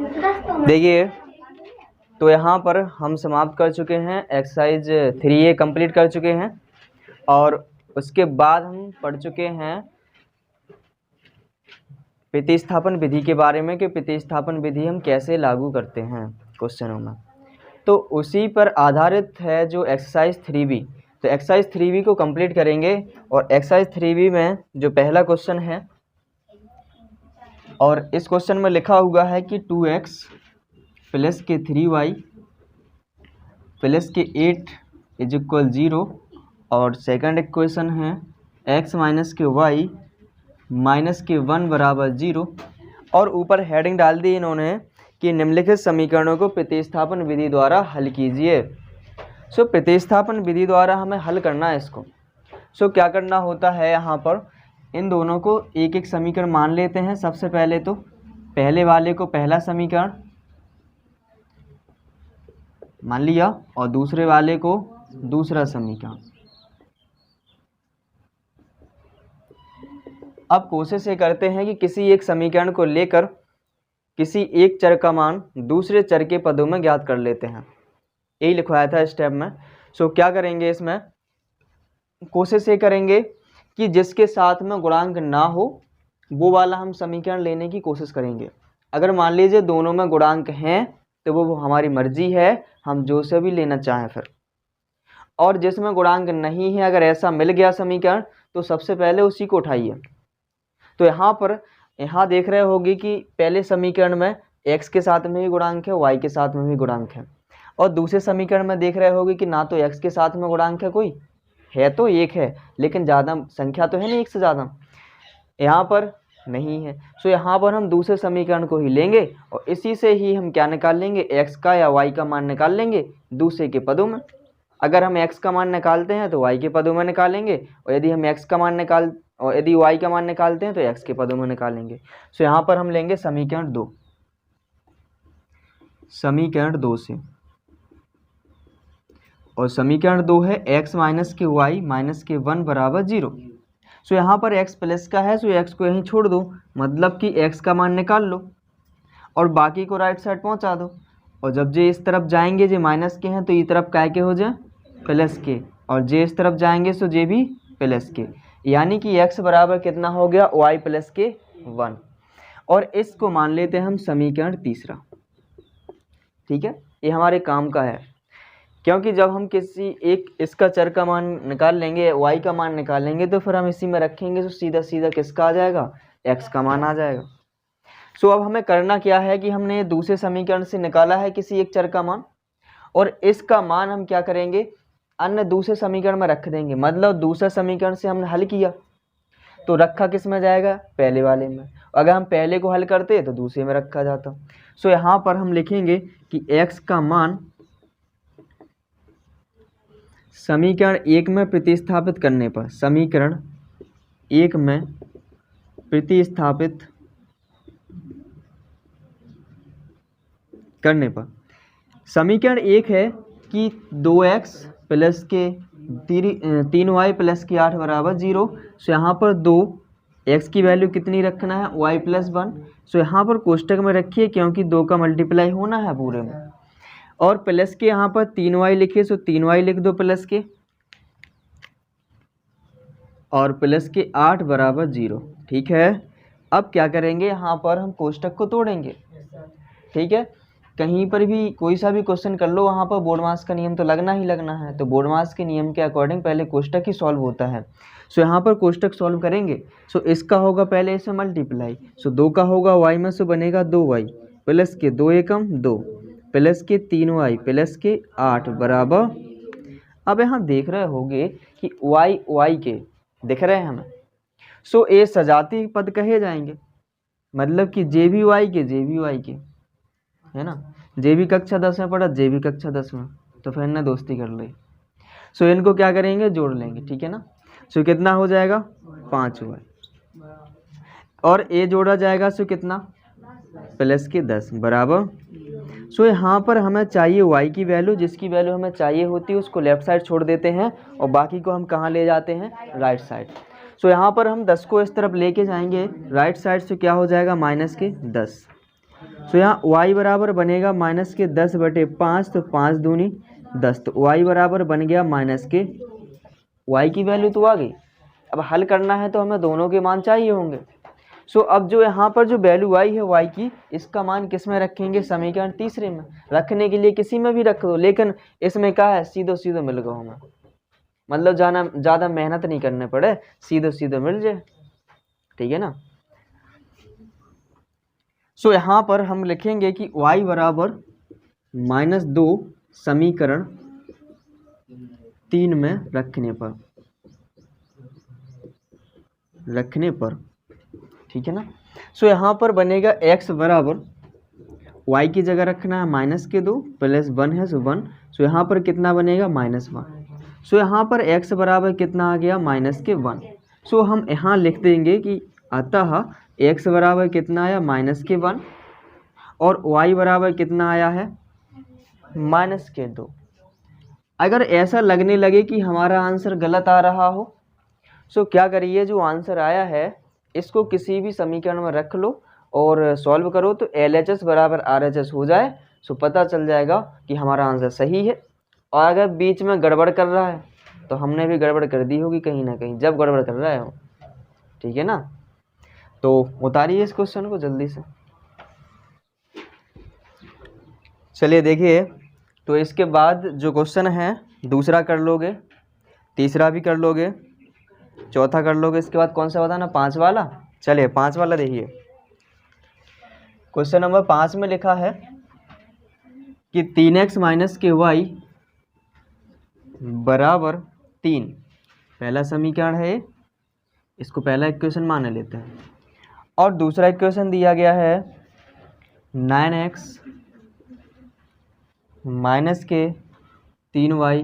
देखिए, तो यहाँ पर हम समाप्त कर चुके हैं, एक्सरसाइज 3A कंप्लीट कर चुके हैं और उसके बाद हम पढ़ चुके हैं प्रतिस्थापन विधि के बारे में कि प्रतिस्थापन विधि हम कैसे लागू करते हैं क्वेश्चनों में। तो उसी पर आधारित है जो एक्सरसाइज 3B। तो एक्सरसाइज 3B को कंप्लीट करेंगे और एक्सरसाइज 3B में जो पहला क्वेश्चन है और इस क्वेश्चन में लिखा हुआ है कि 2x प्लस के 3y प्लस के 8 इज इक्वल 0 और सेकंड इक्वेशन है x माइनस के y माइनस के 1 बराबर 0 और ऊपर हेडिंग डाल दी इन्होंने कि निम्नलिखित समीकरणों को प्रतिस्थापन विधि द्वारा हल कीजिए। सो प्रतिस्थापन विधि द्वारा हमें हल करना है इसको। सो क्या करना होता है, यहाँ पर इन दोनों को एक एक समीकरण मान लेते हैं। सबसे पहले तो पहले वाले को पहला समीकरण मान लिया और दूसरे वाले को दूसरा समीकरण। अब कोशिश ये करते हैं कि किसी एक समीकरण को लेकर किसी एक चर का मान दूसरे चर के पदों में ज्ञात कर लेते हैं। यही लिखवाया था स्टेप में। सो क्या करेंगे, इसमें कोशिश ये करेंगे कि जिसके साथ में गुणांक ना हो वो वाला हम समीकरण लेने की कोशिश करेंगे। अगर मान लीजिए दोनों में गुणांक हैं तो वो हमारी मर्जी है, हम जो से भी लेना चाहें फिर। और जिसमें गुणांक नहीं है, अगर ऐसा मिल गया समीकरण तो सबसे पहले उसी को उठाइए। तो यहाँ देख रहे होगी कि पहले समीकरण में x के साथ में भी गुणांक है, y के साथ में भी गुणांक है, और दूसरे समीकरण में देख रहे होगी कि ना तो x के साथ में गुणांक है, कोई है तो एक है लेकिन ज़्यादा संख्या तो है नहीं, एक से ज़्यादा यहाँ पर नहीं है। सो यहाँ पर हम दूसरे समीकरण को ही लेंगे और इसी से ही हम क्या निकाल लेंगे, x का या y का मान निकाल लेंगे दूसरे के पदों में। अगर हम x का मान निकालते हैं तो y के पदों में निकालेंगे और यदि हम y का मान निकालते हैं तो x के पदों में निकालेंगे। सो यहाँ पर हम लेंगे समीकरण 2 से, और समीकरण 2 है x माइनस के y माइनस के 1 बराबर 0। सो यहाँ पर x प्लस का है, सो x को यहीं छोड़ दो, मतलब कि x का मान निकाल लो और बाकी को राइट साइड पहुँचा दो। और जब जे इस तरफ जाएंगे, जे माइनस के हैं तो ये तरफ काय के हो जाए प्लस के, और जे इस तरफ जाएंगे तो जे भी प्लस के, यानी कि x बराबर कितना हो गया, y प्लस के 1। और इसको मान लेते हैं हम समीकरण तीसरा। ठीक है, ये हमारे काम का है, क्योंकि जब हम किसी एक इसका चर का मान निकाल लेंगे, y का मान निकालेंगे, तो फिर हम इसी में रखेंगे तो सीधा सीधा किसका आ जाएगा, x का मान आ जाएगा। सो अब हमें करना क्या है कि हमने दूसरे समीकरण से निकाला है किसी एक चर का मान, और इसका मान हम क्या करेंगे, अन्य दूसरे समीकरण में रख देंगे। मतलब दूसरा समीकरण से हमने हल किया तो रखा किस में जाएगा, पहले वाले में। अगर हम पहले को हल करते तो दूसरे में रखा जाता। सो यहाँ पर हम लिखेंगे कि x का मान समीकरण 1 में प्रतिस्थापित करने पर, समीकरण 1 में प्रतिस्थापित करने पर समीकरण 1 है कि 2x प्लस के 3y प्लस के 8 बराबर 0। सो यहाँ पर 2x की वैल्यू कितनी रखना है, y प्लस 1। सो यहाँ पर कोष्टक में रखिए क्योंकि 2 का मल्टीप्लाई होना है पूरे में, और प्लस के यहाँ पर 3y लिखिए, सो 3y लिख दो प्लस के, और प्लस के 8 बराबर 0। ठीक है, अब क्या करेंगे, यहाँ पर हम कोष्टक को तोड़ेंगे। ठीक है, कहीं पर भी कोई सा भी क्वेश्चन कर लो, वहाँ पर बोर्डमास का नियम तो लगना ही लगना है। तो बोर्डमास के नियम के अकॉर्डिंग पहले कोष्टक ही सॉल्व होता है। सो यहाँ पर कोष्टक सॉल्व करेंगे। सो इसका होगा पहले इसमें मल्टीप्लाई, सो 2 का होगा y में, सो बनेगा 2y प्लस के 2 एकम 2 प्लस के 3y प्लस के 8 बराबर। अब यहाँ देख रहे होंगे कि y के दिख रहे हैं हमें, सो ये सजाती पद कहे जाएंगे, मतलब कि जे भी y के है ना। जे भी कक्षा 10 में पढ़ा, जे भी कक्षा 10 में, तो फिर ना दोस्ती कर ली। सो इनको क्या करेंगे, जोड़ लेंगे। ठीक है ना। सो कितना हो जाएगा, 5y, और ए जोड़ा जाएगा सो कितना, प्लस के 10 बराबर। सो यहाँ पर हमें चाहिए y की वैल्यू, जिसकी वैल्यू हमें चाहिए होती है उसको लेफ्ट साइड छोड़ देते हैं और बाकी को हम कहाँ ले जाते हैं, राइट साइड। सो यहाँ पर हम 10 को इस तरफ लेके जाएंगे राइट साइड, से क्या हो जाएगा, माइनस के 10। सो यहाँ y बराबर बनेगा माइनस के 10/5, तो 5 दूनी 10, तो y बराबर बन गया माइनस के, y की वैल्यू तो आ गई। अब हल करना है तो हमें दोनों के मान चाहिए होंगे। सो अब जो यहाँ पर जो वैल्यू आई है y की, इसका मान किस में रखेंगे, समीकरण तीसरे में। रखने के लिए किसी में भी रख दो, लेकिन इसमें क्या है, सीधो सीधो मिल गया हमें, मतलब ज़्यादा मेहनत नहीं करने पड़े, सीधो सीधो मिल जाए, ठीक है ना। सो यहाँ पर हम लिखेंगे कि y बराबर -2 समीकरण 3 में रखने पर, ठीक है ना। सो यहाँ पर बनेगा x बराबर, y की जगह रखना है -2 प्लस 1 है, सो 1। सो यहाँ पर कितना बनेगा, -1। सो यहाँ पर x बराबर कितना आ गया, -1। सो हम यहाँ लिख देंगे कि अतः x बराबर कितना आया, -1, और y बराबर कितना आया है, -2। अगर ऐसा लगने लगे कि हमारा आंसर गलत आ रहा हो, सो क्या करिए, जो आंसर आया है इसको किसी भी समीकरण में रख लो और सॉल्व करो, तो LHS बराबर RHS हो जाए, सो पता चल जाएगा कि हमारा आंसर सही है। और अगर बीच में गड़बड़ कर रहा है तो हमने भी गड़बड़ कर दी होगी कहीं ना कहीं, जब गड़बड़ कर रहा है हो, ठीक है ना। तो उतारिए इस क्वेश्चन को जल्दी से। चलिए देखिए, तो इसके बाद जो क्वेश्चन है दूसरा कर लोगे, तीसरा भी कर लोगे, चौथा कर लोगे, इसके बाद कौन सा बताना, 5 वाला। चलिए 5 वाला देखिए, क्वेश्चन नंबर 5 में लिखा है कि 3x - के y बराबर 3, पहला समीकरण है, इसको पहला इक्वेशन मान लेते हैं। और दूसरा इक्वेशन दिया गया है 9x - के 3y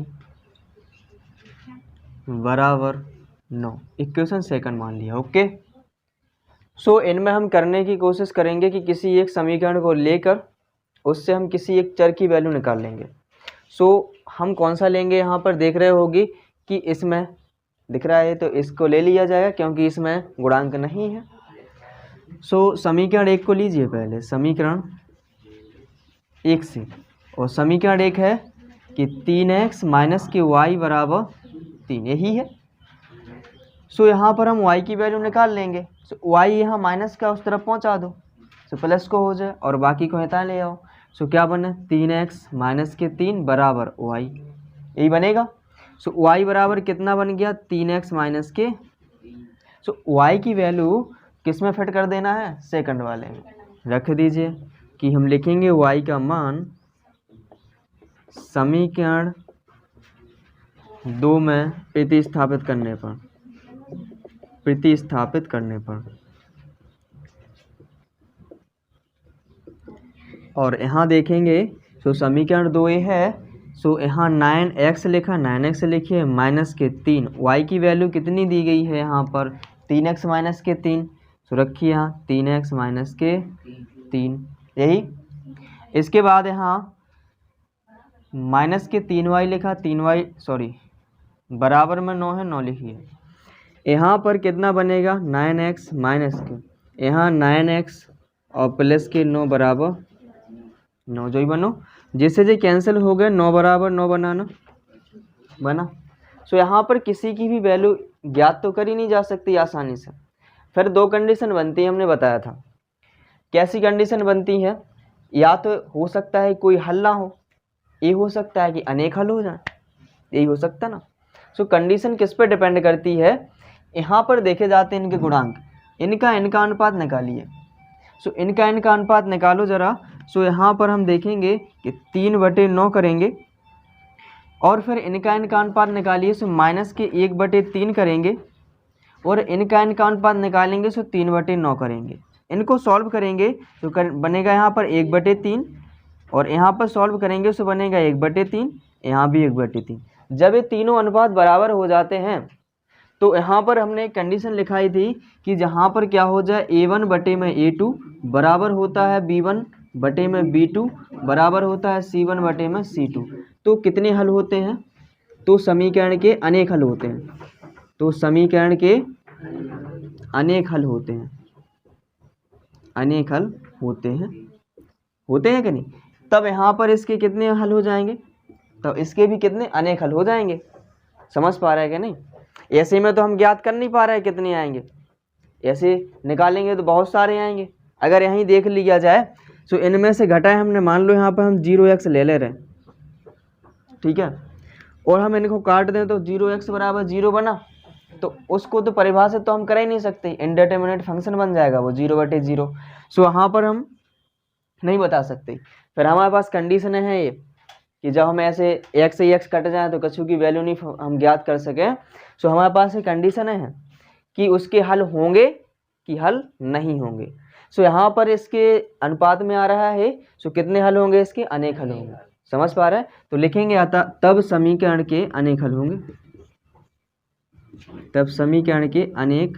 बराबर 9, इक्वेशन सेकंड मान लिया, ओके। सो इनमें हम करने की कोशिश करेंगे कि किसी एक समीकरण को लेकर उससे हम किसी एक चर की वैल्यू निकाल लेंगे। सो हम कौन सा लेंगे, यहाँ पर देख रहे होगी कि इसमें दिख रहा है, तो इसको ले लिया जाएगा क्योंकि इसमें गुणांक नहीं है। सो समीकरण 1 को लीजिए पहले, समीकरण 1 से, और समीकरण 1 है कि 3x - के y बराबर 3, यही है। सो यहाँ पर हम y की वैल्यू निकाल लेंगे। सो y यहाँ माइनस का उस तरफ पहुँचा दो, सो प्लस को हो जाए, और बाकी को हटा ले आओ। सो क्या बने, 3x - के 3 बराबर y, यही बनेगा। सो y बराबर कितना बन गया, 3x - के। सो y की वैल्यू किस में फिट कर देना है, सेकंड वाले में रख दीजिए, कि हम लिखेंगे y का मान समीकरण 2 में प्रतिस्थापित करने पर, और यहाँ देखेंगे, सो समीकरण 2 ये है, सो यहाँ 9x लिखा, 9x लिखिए माइनस के 3, y की वैल्यू कितनी दी गई है यहाँ पर, 3x - के 3, सो रखिए यहाँ 3x - के 3, यही। इसके बाद यहाँ माइनस के 3y लिखा, 3y बराबर में 9 है, 9 लिखिए। यहाँ पर कितना बनेगा, 9x माइनस के, यहाँ 9x और प्लस के 9 बराबर 9, जो ही बनो, जिससे जो कैंसिल हो गए, 9 बराबर 9 बना। सो यहाँ पर किसी की भी वैल्यू ज्ञात तो करी नहीं जा सकती आसानी से। फिर 2 कंडीशन बनती है, हमने बताया था। कैसी कंडीशन बनती है, या तो हो सकता है कोई हल ना हो, ये हो सकता है कि अनेक हल हो जाए, यही हो सकता ना। सो कंडीशन किस पर डिपेंड करती है, यहाँ पर देखे जाते हैं इनके गुणांक, इनका अनुपात निकालिए। सो इनका अनुपात निकालो ज़रा। सो यहाँ पर हम देखेंगे कि 3/9 करेंगे, और फिर इनका अनुपात निकालिए, सो माइनस के 1/3 करेंगे, और इनका अनुपात निकालेंगे, सो 3/9 करेंगे। इनको सॉल्व करेंगे तो बनेगा यहाँ पर 1/3, और यहाँ पर सॉल्व करेंगे सो बनेगा 1/3, यहाँ भी 1/3। जब ये तीनों अनुपात बराबर हो जाते हैं तो यहाँ पर हमने एक कंडीशन लिखाई थी कि जहाँ पर क्या हो जाए, A1/A2 बराबर होता है B1/B2 बराबर होता है C1/C2। तो कितने हल होते हैं, तो समीकरण के अनेक हल होते हैं, तो समीकरण के अनेक हल होते हैं, होते हैं कि नहीं, तब यहाँ पर इसके कितने हल हो जाएंगे, तो इसके भी कितने अनेक हल हो जाएंगे। समझ पा रहे हैं कि नहीं। ऐसे में तो हम ज्ञात कर नहीं पा रहे हैं कितने आएंगे, ऐसे निकालेंगे तो बहुत सारे आएंगे। अगर यहीं देख लिया जाए तो इनमें से घटाए हमने, मान लो यहाँ पर हम 0x ले ले रहे हैं, ठीक है, और हम इनको काट दें तो 0x बराबर 0 बना, तो उसको तो परिभाषित तो हम कर ही नहीं सकते, इंडिटरमिनेट फंक्शन बन जाएगा वो 0/0। सो वहाँ पर हम नहीं बता सकते। फिर हमारे पास कंडीशन है ये कि जब हम ऐसे x से x कट जाए तो कछु की वैल्यू नहीं हम ज्ञात कर सकें। सो हमारे पास ये कंडीशन है कि उसके हल होंगे कि हल नहीं होंगे। सो यहाँ पर इसके अनुपात में आ रहा है, सो कितने हल होंगे इसके, अनेक हल होंगे। समझ पा रहे हैं, तो लिखेंगे आता तब समीकरण के अनेक हल होंगे, तब समीकरण के अनेक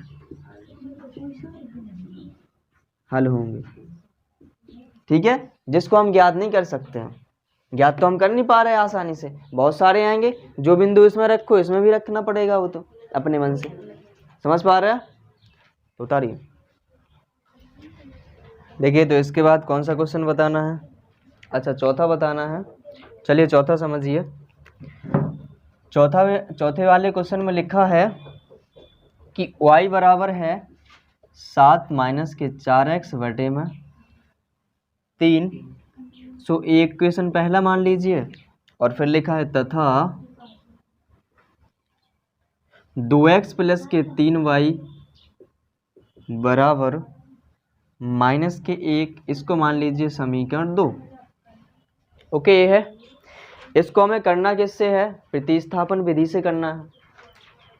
हल होंगे, ठीक है, जिसको हम ज्ञात नहीं कर सकते हैं। ज्ञात तो हम कर नहीं पा रहे हैं आसानी से, बहुत सारे आएंगे, जो बिंदु इसमें रखो इसमें भी रखना पड़ेगा वो तो अपने मन से। समझ पा रहे हैं, तो उतारिए। देखिए तो इसके बाद कौन सा क्वेश्चन बताना है, अच्छा चौथा बताना है। चलिए चौथा समझिए। चौथे वाले क्वेश्चन में लिखा है कि y बराबर है 7 - 4x बटे में 3। सो एक इक्वेशन पहला मान लीजिए, और फिर लिखा है तथा 2x + 3y बराबर -1, इसको मान लीजिए समीकरण 2। ओके, ये है। इसको हमें करना किससे है, प्रतिस्थापन विधि से करना है,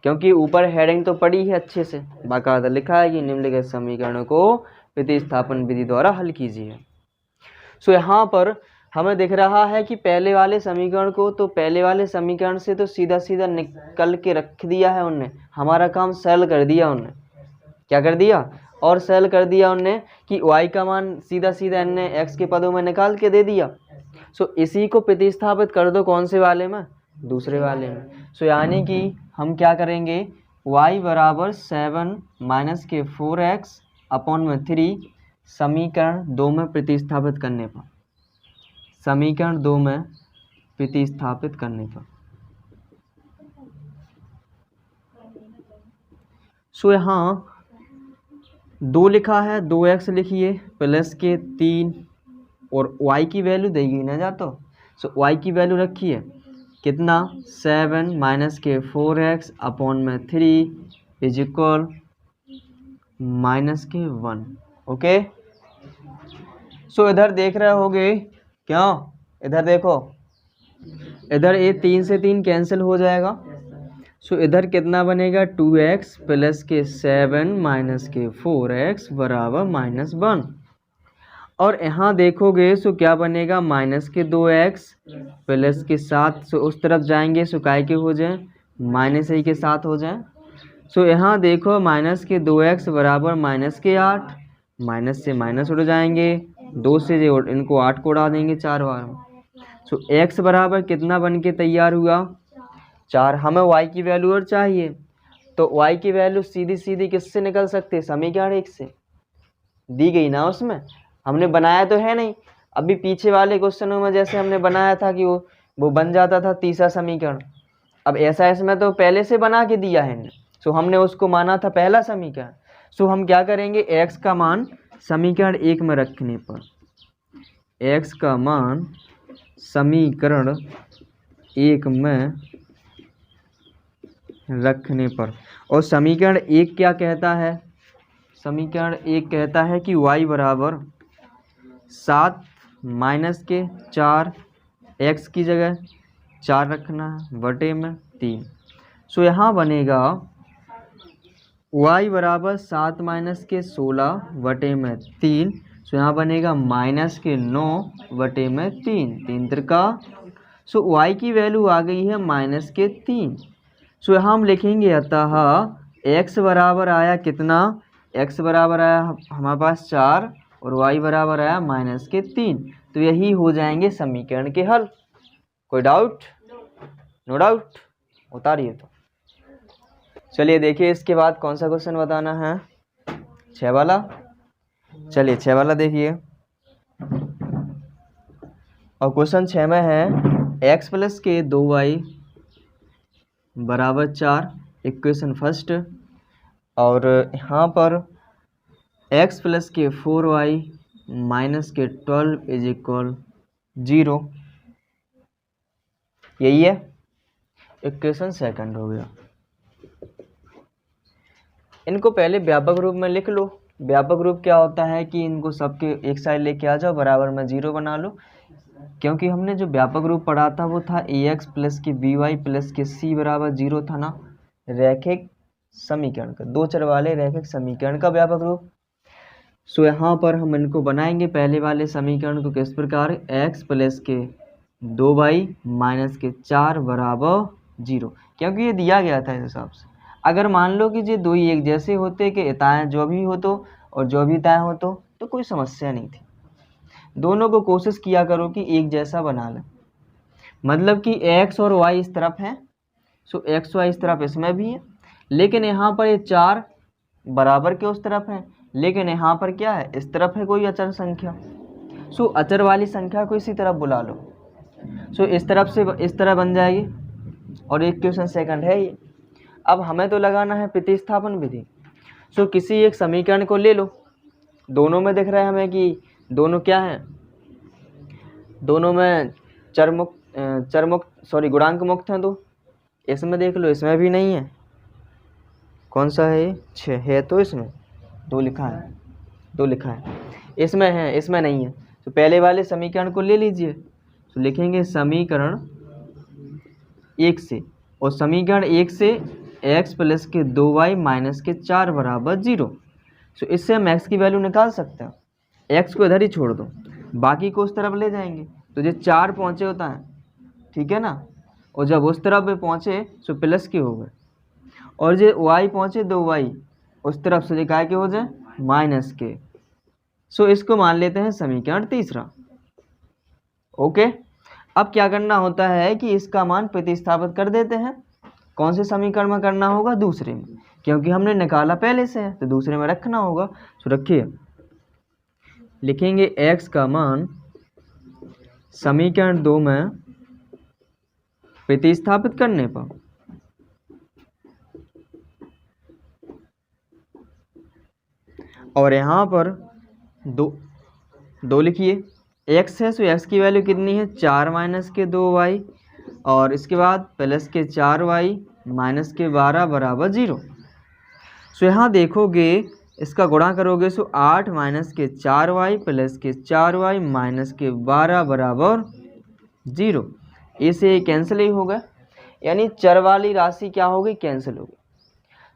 क्योंकि ऊपर हेडिंग तो पड़ी है अच्छे से, बाकायदा लिखा है कि निम्नलिखित समीकरणों को प्रतिस्थापन विधि द्वारा हल कीजिए। सो यहाँ पर हमें दिख रहा है कि पहले वाले समीकरण को, तो पहले वाले समीकरण से तो सीधा सीधा निकल के रख दिया है उनने, हमारा काम सरल कर दिया उनने। क्या कर दिया, और सरल कर दिया उनने कि y का मान सीधा सीधा इनने x के पदों में निकाल के दे दिया। सो इसी को प्रतिस्थापित कर दो कौन से वाले में, दूसरे वाले में। सो यानी कि हम क्या करेंगे, y बराबर 7 - 4x अपॉन में 3 समीकरण 2 में प्रतिस्थापित करने पर, समीकरण 2 में प्रतिस्थापित करने पर। सो यहाँ 2 लिखा है, 2x लिखिए प्लस के 3, और y की वैल्यू देगी ना जा तो। सो y की वैल्यू रखिए कितना, 7 - 4x अपॉन में 3 इज इक्वल -1। ओके, सो इधर देख रहे होगे क्यों, इधर देखो, इधर ये 3 से 3 कैंसिल हो जाएगा। सो इधर कितना बनेगा, 2x + 7 - 4x बराबर -1। और यहाँ देखोगे सो क्या बनेगा, -2x + 7। सो उस तरफ जाएंगे सो काय के हो जाए, -1 के 7 हो जाए। सो यहाँ देखो -2x बराबर -8, माइनस से माइनस उड़ जाएंगे, 2 से जो इनको 8 को उड़ा देंगे 4 बार। सो x बराबर कितना बन के तैयार हुआ, 4। हमें y की वैल्यू और चाहिए, तो y की वैल्यू सीधी सीधी किससे निकल सकते, समीकरण 1 से दी गई ना, उसमें हमने बनाया तो है नहीं। अभी पीछे वाले क्वेश्चनों में जैसे हमने बनाया था कि वो बन जाता था तीसरा समीकरण, अब ऐसा इसमें तो पहले से बना के दिया है। सो हमने उसको माना था पहला समीकरण। सो हम क्या करेंगे, x का मान समीकरण 1 में रखने पर, x का मान समीकरण 1 में रखने पर, और समीकरण 1 क्या कहता है, समीकरण 1 कहता है कि y बराबर 7 - 4, x की जगह 4 रखना है बटे में 3। सो यहाँ बनेगा y बराबर 7 - 16 बटे में 3। सो यहाँ बनेगा -9 बटे में 3 त्रिका। सो y की वैल्यू आ गई है -3। सो यहाँ हम लिखेंगे अतः x बराबर आया कितना, x बराबर आया हमारे पास 4 और y बराबर आया -3। तो यही हो जाएंगे समीकरण के हल। कोई डाउट, नो डाउट, उतारिए तो। चलिए देखिए इसके बाद कौन सा क्वेश्चन बताना है, 6 वाला। चलिए 6 वाला देखिए। और क्वेश्चन 6 में है x प्लस के 2y बराबर 4, इक्वेशन फर्स्ट। और यहाँ पर x प्लस के 4y माइनस के 12 इज इक्वल 0, यही है इक्वेशन सेकंड हो गया। इनको पहले व्यापक रूप में लिख लो। व्यापक रूप क्या होता है कि इनको सबके एक साइड लेके आ जाओ, बराबर में 0 बना लो, क्योंकि हमने जो व्यापक रूप पढ़ा था वो था ax प्लस के by प्लस के c बराबर 0 था ना, रैखिक समीकरण का, दो चर वाले रैखिक समीकरण का व्यापक रूप। सो यहाँ पर हम इनको बनाएंगे पहले वाले समीकरण को किस प्रकार, x प्लस के 2y माइनस के 4 बराबर 0, क्योंकि ये दिया गया था इस हिसाब से। अगर मान लो कि ये दो ही एक जैसे होते कि इताएँ जो भी हो तो और जो भी ताएँ हो तो कोई समस्या नहीं थी। दोनों को कोशिश किया करो कि एक जैसा बना लें, मतलब कि x और y इस तरफ है, सो x y इस तरफ इसमें भी है, लेकिन यहाँ पर ये 4 बराबर के उस तरफ है, लेकिन यहाँ पर क्या है, इस तरफ है कोई अचर संख्या। सो अचर वाली संख्या को इसी तरफ बुला लो। सो इस तरफ से इस तरह बन जाएगी, और एक क्वेश्चन सेकंड है ये। अब हमें तो लगाना है प्रतिस्थापन विधि। सो किसी एक समीकरण को ले लो, दोनों में दिख रहा है हमें कि दोनों क्या हैं, दोनों में गुणांक मुक्त हैं। तो इसमें देख लो, इसमें भी नहीं है, कौन सा है ये, 6 है, तो इसमें 2 लिखा है, 2 लिखा है, इसमें है, इसमें नहीं है। तो पहले वाले समीकरण को ले लीजिए, तो लिखेंगे समीकरण 1 से, और समीकरण 1 से x प्लस के 2y माइनस के 4 बराबर 0। सो इससे हम x की वैल्यू निकाल सकते हैं। x को इधर ही छोड़ दो, बाकी को उस तरफ ले जाएंगे, तो जो 4 पहुँचे होता है, ठीक है ना, और जब उस तरफ में पहुँचे सो प्लस के हो गए, और जो y पहुँचे 2y उस तरफ से जो के हो जाए माइनस के। सो इसको मान लेते हैं समीकरण तीसरा। ओके, अब क्या करना होता है कि इसका मान प्रतिस्थापित कर देते हैं। कौन से समीकरण में करना होगा, दूसरे में, क्योंकि हमने निकाला पहले से है तो दूसरे में रखना होगा। तो रखिए, लिखेंगे x का मान समीकरण 2 में प्रतिस्थापित करने पर और यहाँ पर 2 लिखिए। x है, सो x की वैल्यू कितनी है, 4 माइनस के 2y, और इसके बाद प्लस के 4y माइनस के 12 बराबर 0। सो यहाँ देखोगे, इसका गुणा करोगे सो 8 माइनस के 4y प्लस के 4y माइनस के 12 बराबर 0। इसे कैंसिल ही होगा, यानी चर वाली राशि क्या होगी, कैंसिल होगी।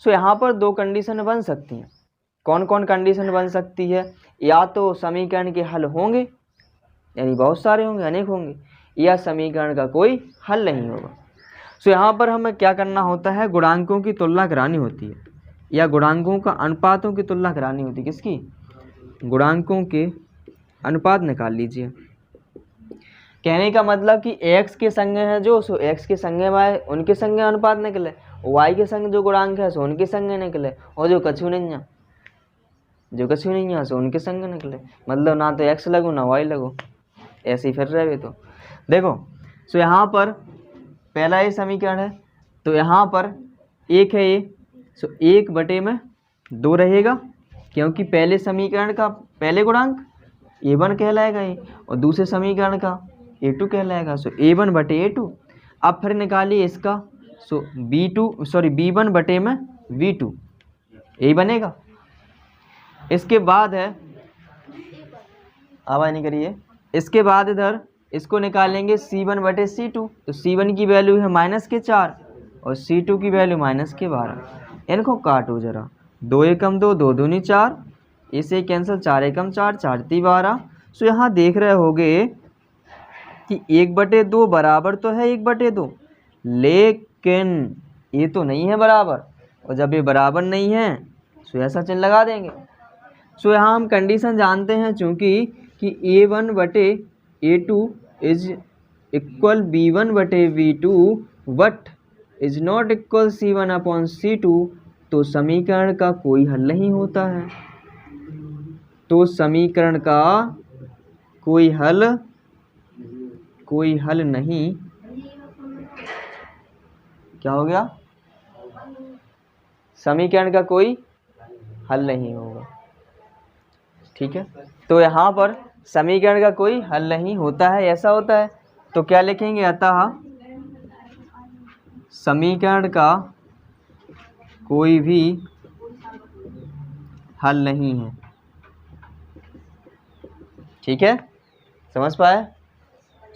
सो यहाँ पर 2 कंडीशन बन सकती हैं। कौन कौन कंडीशन बन सकती है, या तो समीकरण के हल होंगे, यानी बहुत सारे होंगे, अनेक होंगे, या समीकरण का कोई हल नहीं होगा। सो यहाँ पर हमें क्या करना होता है, गुणांकों की तुलना करानी होती है, या गुणांकों का अनुपातों की तुलना करानी होती है। किसकी, गुणांकों के अनुपात निकाल लीजिए। कहने का मतलब कि x के संगे है जो, सो x के संगे y, उनके संगे अनुपात निकले, y के संग जो गुणांक है सो उनके संगे निकले, और जो कछु नहीं है सो उनके संग निकले। मतलब ना तो x लगो ना y लगो, ऐसे ही फिर रहे। तो देखो, सो यहाँ पर पहला ये समीकरण है, तो यहाँ पर 1 है ये, सो 1/2 रहेगा, क्योंकि पहले समीकरण का पहले गुणांक a1 कहलाएगा ये, और दूसरे समीकरण का a2 कहलाएगा, सो a1/a2। अब फिर निकालिए इसका, सो b1/v2 यही बनेगा। इसके बाद है, आवाज़ नहीं करिए, इसके बाद इधर इसको निकालेंगे c1/c2, तो c1 की वैल्यू है माइनस के 4 और c2 की वैल्यू माइनस के 12। इनको काटो जरा, 2 एकम 2, 2 दूनी 4, इसे कैंसिल, 4 एकम 4, 4 ती 12। सो यहाँ देख रहे होगे कि 1/2 बराबर तो है 1/2, लेकिन ये तो नहीं है बराबर, और जब ये बराबर नहीं है सो ऐसा चिन्ह लगा देंगे। सो यहाँ हम कंडीशन जानते हैं, चूँकि कि a1/a2 is equal b1/v2 but is not equal c1/c2, तो समीकरण का कोई हल नहीं होता है। तो समीकरण का कोई हल कोई हल नहीं, क्या हो गया, समीकरण का कोई हल नहीं होगा। ठीक है, तो यहाँ पर समीकरण का कोई हल नहीं होता है, ऐसा होता है, तो क्या लिखेंगे, अतः समीकरण का कोई भी हल नहीं है। ठीक है, समझ पाए।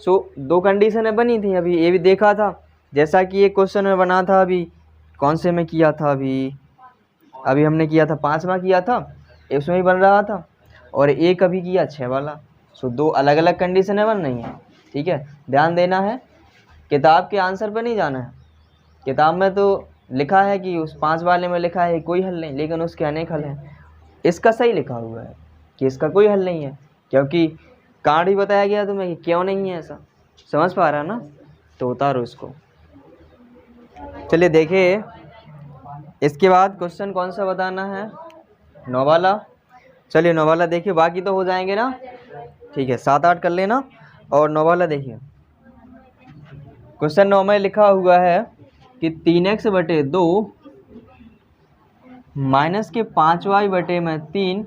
सो दो कंडीशनें बनी थी, अभी ये भी देखा था, जैसा कि एक क्वेश्चन में बना था, अभी कौन से में किया था, अभी हमने किया था 5वां किया था, उसमें भी बन रहा था, और एक अभी किया 6 वाला। सो दो अलग अलग कंडीशनें बन रही हैं। ठीक है, ध्यान देना है, किताब के आंसर पर नहीं जाना है। किताब में तो लिखा है कि उस 5 वाले में लिखा है कोई हल नहीं, लेकिन उसके अनेक हल हैं। इसका सही लिखा हुआ है कि इसका कोई हल नहीं है, क्योंकि कारण ही बताया गया तुम्हें कि क्यों नहीं है ऐसा। समझ पा रहा ना, तो उतारो इसको। चलिए देखिए, इसके बाद क्वेश्चन कौन सा बताना है, 9 वाला। चलिए 9 वाला देखिए, बाकी तो हो जाएंगे ना। ठीक है, 7-8 कर लेना, और 9 वाला देखिए। क्वेश्चन 9 में लिखा हुआ है कि 3x/2 माइनस के 5y/3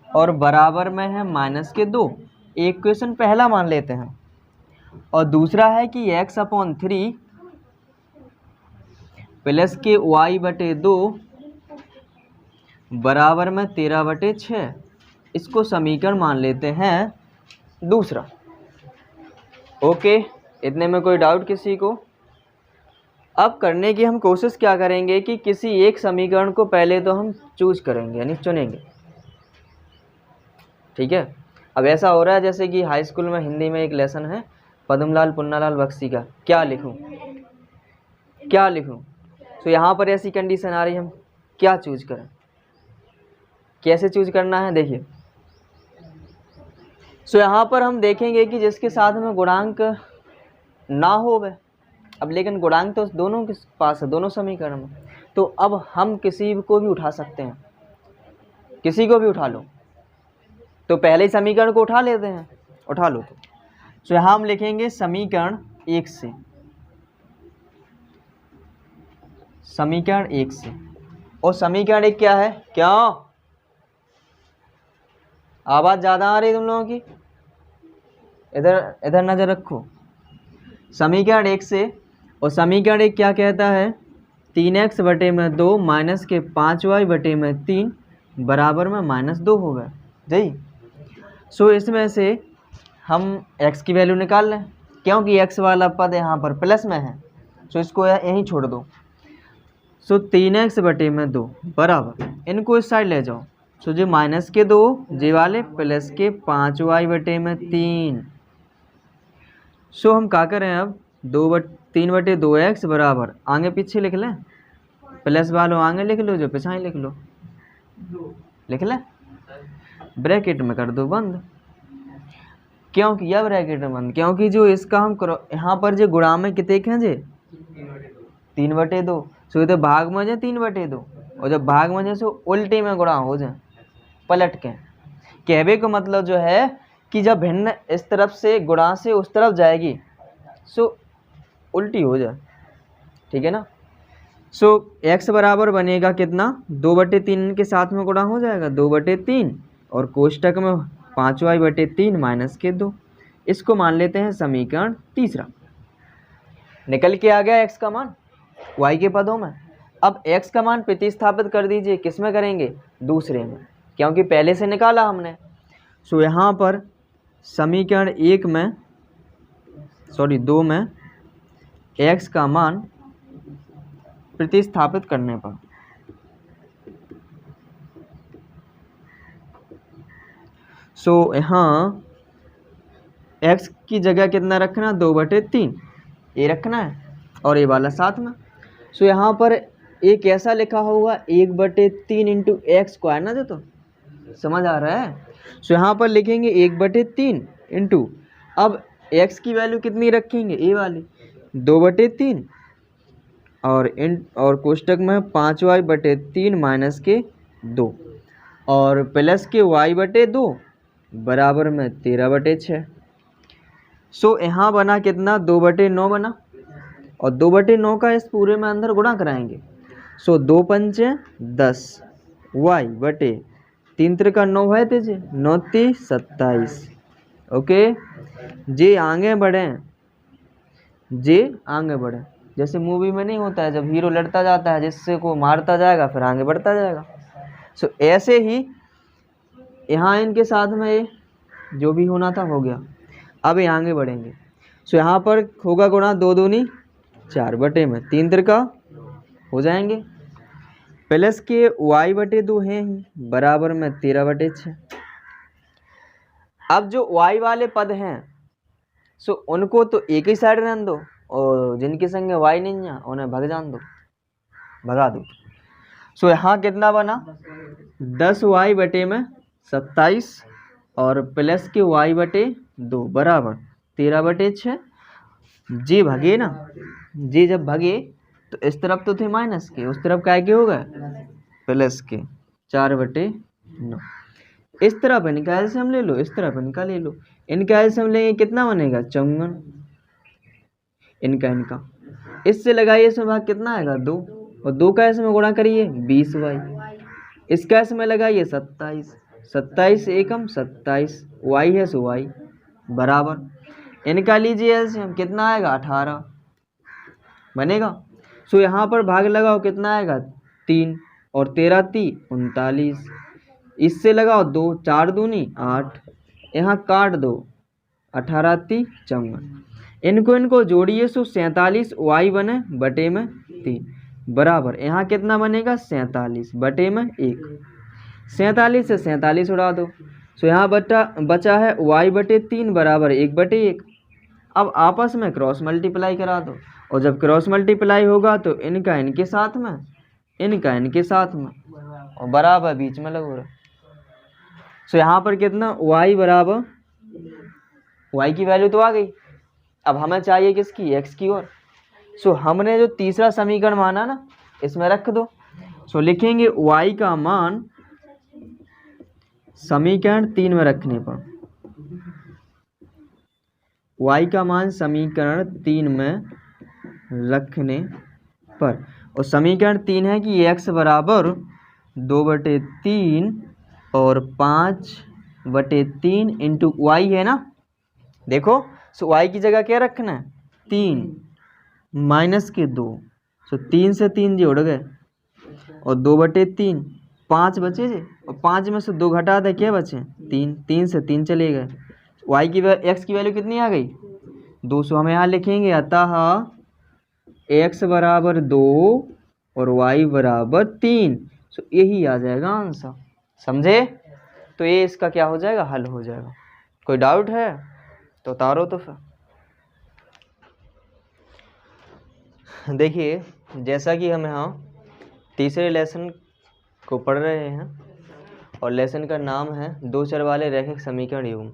और बराबर में है -2। एक क्वेश्चन पहला मान लेते हैं, और दूसरा है कि x/3 प्लस के y/2 बराबर में 13/6। इसको समीकरण मान लेते हैं दूसरा। ओके, इतने में कोई डाउट किसी को? अब करने की हम कोशिश क्या करेंगे कि किसी एक समीकरण को पहले तो हम चूज करेंगे, यानी चुनेंगे। ठीक है, अब ऐसा हो रहा है जैसे कि हाई स्कूल में हिंदी में एक लेसन है, पद्मलाल पुन्नालाल बख्शी का, क्या लिखूं क्या लिखूं। तो यहाँ पर ऐसी कंडीशन आ रही है, हम क्या चूज करें, कैसे चूज करना है, देखिए। सो यहाँ पर हम देखेंगे कि जिसके साथ में गुणांक ना हो वह, अब लेकिन गुणांक तो दोनों के पास है, दोनों समीकरण में, तो अब हम किसी को भी उठा सकते हैं, किसी को भी उठा लो। तो पहले ही समीकरण को उठा लेते हैं, उठा लो। तो यहाँ हम लिखेंगे समीकरण 1 से, समीकरण 1 से, और समीकरण 1 क्या है, क्या आवाज़ ज़्यादा आ रही है तुम लोगों की, इधर इधर नज़र रखो। समीकरण 1 से, और समीकरण 1 क्या कहता है, 3x/2 माइनस के 5y/3 बराबर में -2 होगा जी। सो इसमें से हम x की वैल्यू निकाल लें, क्योंकि x वाला पद यहाँ पर प्लस में है, सो इसको यहीं छोड़ दो। सो 3x/2 बराबर, इनको इस साइड ले जाओ, सो जो -2 जे वाले प्लस के 5y/3। सो हम क्या करें, अब 3/2x बराबर, आगे पीछे लिख लें, प्लस वालों आगे लिख लो, जो पिछाई लिख लो, लिख लें, ब्रैकेट में कर दो बंद। क्यों किया ब्रैकेट में बंद, क्योंकि जो इसका हम यहाँ पर जो गुणा में कितने हैं जे 3/2, सो ये तो भाग में जाए 3/2, और जब भाग में जाए सो उल्टे में गुणा हो जाए, पलट के। कहवे का मतलब जो है कि जब भिन्न इस तरफ से गुणा से उस तरफ जाएगी, सो उल्टी हो जाए। ठीक है ना। सो x बराबर बनेगा कितना, 2/3 के साथ में गुणा हो जाएगा 2/3, और कोष्टक में 5y/3 माइनस के 2। इसको मान लेते हैं समीकरण तीसरा। निकल के आ गया x का मान y के पदों में। अब x का मान प्रतिस्थापित कर दीजिए, किस में करेंगे, दूसरे में, क्योंकि पहले से निकाला हमने। सो यहाँ पर समीकरण 2 में x का मान प्रतिस्थापित करने पर, सो यहाँ x की जगह कितना रखना, 2/3 ये रखना है, और ये वाला साथ में। सो यहाँ पर एक ऐसा लिखा हुआ 1/3 इंटू एक्स को है ना, जो तो समझ आ रहा है। सो यहाँ पर लिखेंगे 1/3 इंटू, अब x की वैल्यू कितनी रखेंगे, ये वाली 2/3, और कोष्टक में 5y/3 माइनस के 2, और प्लस के y/2 बराबर में 13/6। सो यहाँ बना कितना, 2/9 बना, और 2/9 का इस पूरे में अंदर गुणा कराएंगे। सो 2 पंचे 10 वाई बटे 3 त्रिका 9 है तेजे 9 30 27। ओके, जे आगे बढ़े, जे आगे बढ़े, जैसे मूवी में नहीं होता है जब हीरो लड़ता जाता है जिससे को मारता जाएगा फिर आगे बढ़ता जाएगा। सो ऐसे ही यहाँ इनके साथ में ये जो भी होना था हो गया। अब ये आगे बढ़ेंगे। सो यहाँ पर होगा गुणा 2 दूनी 4 बटे में 3 त्रिका हो जाएंगे, प्लस के y/2 हैं ही बराबर में 13/6। अब जो y वाले पद हैं सो उनको तो एक ही साइड रहने दो, और जिनके संग y नहीं है उन्हें भगा दो। सो यहाँ कितना बना, 10y/27 और प्लस के y/2 बराबर 13/6। जी भगे ना, जी जब भगे तो इस तरफ तो थे माइनस के, उस तरफ क्या के हो गए प्लस के 4/9। इस तरफ इनका एलसीएम ले लो, इस तरफ इनका ले लो, इनका एलसीएम लेंगे कितना बनेगा 54, इनका इससे लगाइए, इसमें भाग कितना आएगा 2, और 2 का इसमें गुणा करिए 20y, इसका इसमें लगाइए 27, 27 एकम 27 y है सो y बराबर, इनका लीजिए एलसीएम कितना आएगा 18 बनेगा। सो यहाँ पर भाग लगाओ कितना आएगा 3 और 13 3 39, इससे लगाओ 2 4 दूनी 8, यहाँ काट दो 18 3 54, इनको जोड़िए सो 47 y बने बटे में 3 बराबर, यहाँ कितना बनेगा 47 बटे में 1, 47 से 47 उड़ा दो। सो यहाँ बचा है y/3 बराबर 1/1। अब आपस में क्रॉस मल्टीप्लाई करा दो, और जब क्रॉस मल्टीप्लाई होगा तो इनका इनके साथ में, इनका इनके साथ में, और बराबर बीच में लगो रहा। सो यहाँ पर कितना y बराबर, y की वैल्यू तो आ गई, अब हमें चाहिए किसकी, x की ओर। सो हमने जो तीसरा समीकरण माना ना इसमें रख दो। सो लिखेंगे y का मान समीकरण 3 में रखने पर, y का मान समीकरण 3 में रखने पर, और समीकरण 3 है कि x बराबर 2/3 और 5/3 इंटू y है ना। देखो सो y की जगह क्या रखना है 3 माइनस के 2, सो 3 से 3 जी उड़ गए, और 2/3 5 बचे जी, और 5 में से 2 घटा दे क्या बचे 3, 3 से 3 चले गए। y की x की वैल्यू कितनी आ गई 200। हम यहाँ लिखेंगे अतः x बराबर 2 और y बराबर 3। सो यही आ जाएगा आंसर, समझे। तो ये इसका क्या हो जाएगा, हल हो जाएगा। कोई डाउट है तो उतारो तो फिर। देखिए जैसा कि हम यहाँ तीसरे लेसन को पढ़ रहे हैं, और लेसन का नाम है 2 चर वाले रैखिक समीकरण युग्म।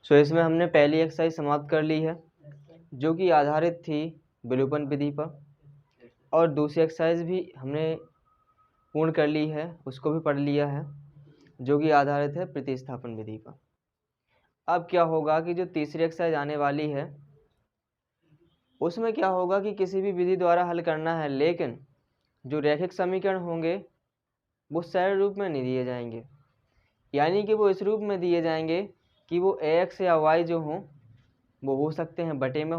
सो इसमें हमने पहली एक्सरसाइज समाप्त कर ली है जो कि आधारित थी विलोपन विधि पर, और दूसरी एक्सरसाइज भी हमने पूर्ण कर ली है, उसको भी पढ़ लिया है जो कि आधारित है प्रतिस्थापन विधि पर। अब क्या होगा कि जो तीसरी एक्सरसाइज आने वाली है उसमें क्या होगा कि किसी भी विधि द्वारा हल करना है, लेकिन जो रैखिक समीकरण होंगे वो सरल रूप में नहीं दिए जाएंगे, यानी कि वो इस रूप में दिए जाएंगे कि वो x या y जो हों वो हो सकते हैं बटे में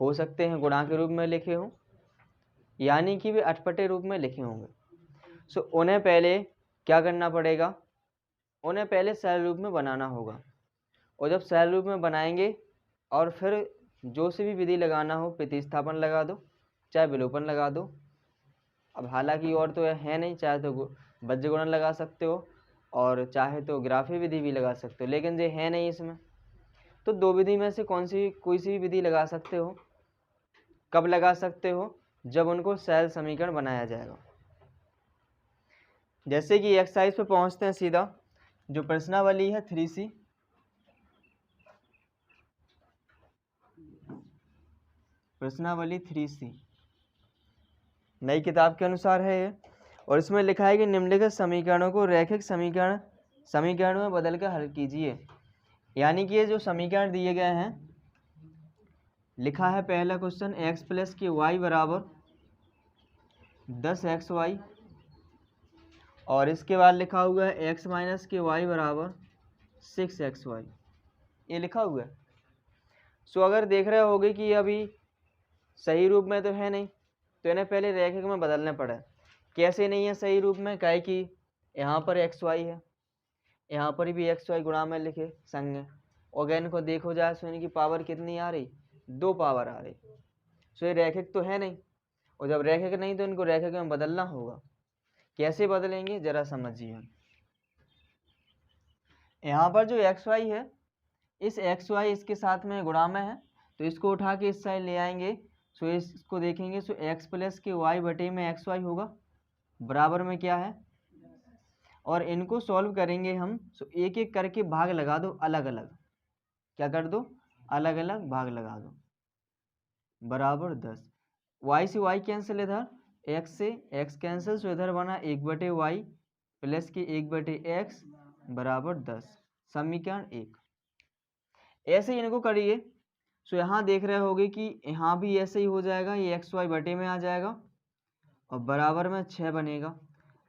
हो सकते हैं गुणा के रूप में लिखे हों, यानी कि वे अटपटे रूप में लिखे होंगे। सो उन्हें पहले क्या करना पड़ेगा, उन्हें पहले सरल रूप में बनाना होगा, और जब सरल रूप में बनाएंगे और फिर जो सी भी विधि लगाना हो, प्रतिस्थापन लगा दो चाहे विलोपन लगा दो। अब हालांकि और तो है नहीं, चाहे तो बज्रगुणन लगा सकते हो और चाहे तो ग्राफी विधि भी लगा सकते हो, लेकिन ये है नहीं इसमें, तो दो विधि में से कोई सी भी विधि लगा सकते हो। कब लगा सकते हो, जब उनको सरल समीकरण बनाया जाएगा। जैसे कि एक्सरसाइज पे पहुंचते हैं सीधा, जो प्रश्नावली है 3C, प्रश्नावली 3C नई किताब के अनुसार है ये, और इसमें लिखा है कि निम्नलिखित समीकरणों को रैखिक समीकरण में बदल कर हल कीजिए। यानी कि ये जो समीकरण दिए गए हैं, लिखा है पहला क्वेश्चन x प्लस के वाई बराबर 10xy, और इसके बाद लिखा हुआ है x माइनस के वाई बराबर 6xy, ये लिखा हुआ है। सो अगर देख रहे होगे कि अभी सही रूप में तो है नहीं, तो इन्हें पहले रेखिक में बदलना पड़ा। कैसे नहीं है सही रूप में? काहे कि यहाँ पर xy है, यहाँ पर भी xy गुणा में लिखे संज्ञा, और इनको देखो जाए सो इनकी पावर कितनी आ रही? 2 पावर आ रही। सो ये रैखिक तो है नहीं, और जब रैखिक नहीं तो इनको रैखिक में बदलना होगा। कैसे बदलेंगे जरा समझिए। यहाँ पर जो xy है, इस xy इसके साथ में गुणा में है, तो इसको उठा के इस साइड ले आएंगे। सो इसको देखेंगे, सो x प्लस के वाई बटे में xy होगा, बराबर में क्या है, और इनको सॉल्व करेंगे हम। सो एक एक करके भाग लगा दो अलग अलग, क्या कर दो? अलग अलग भाग लगा दो, बराबर 10। y से y कैंसिल, इधर x से x कैंसिल, सो इधर बना 1/y प्लस के 1/x बराबर 10, समीकरण 1। ऐसे ही इनको करिए। सो यहाँ देख रहे होगे कि यहाँ भी ऐसे ही हो जाएगा, ये xy बटे में आ जाएगा और बराबर में 6 बनेगा।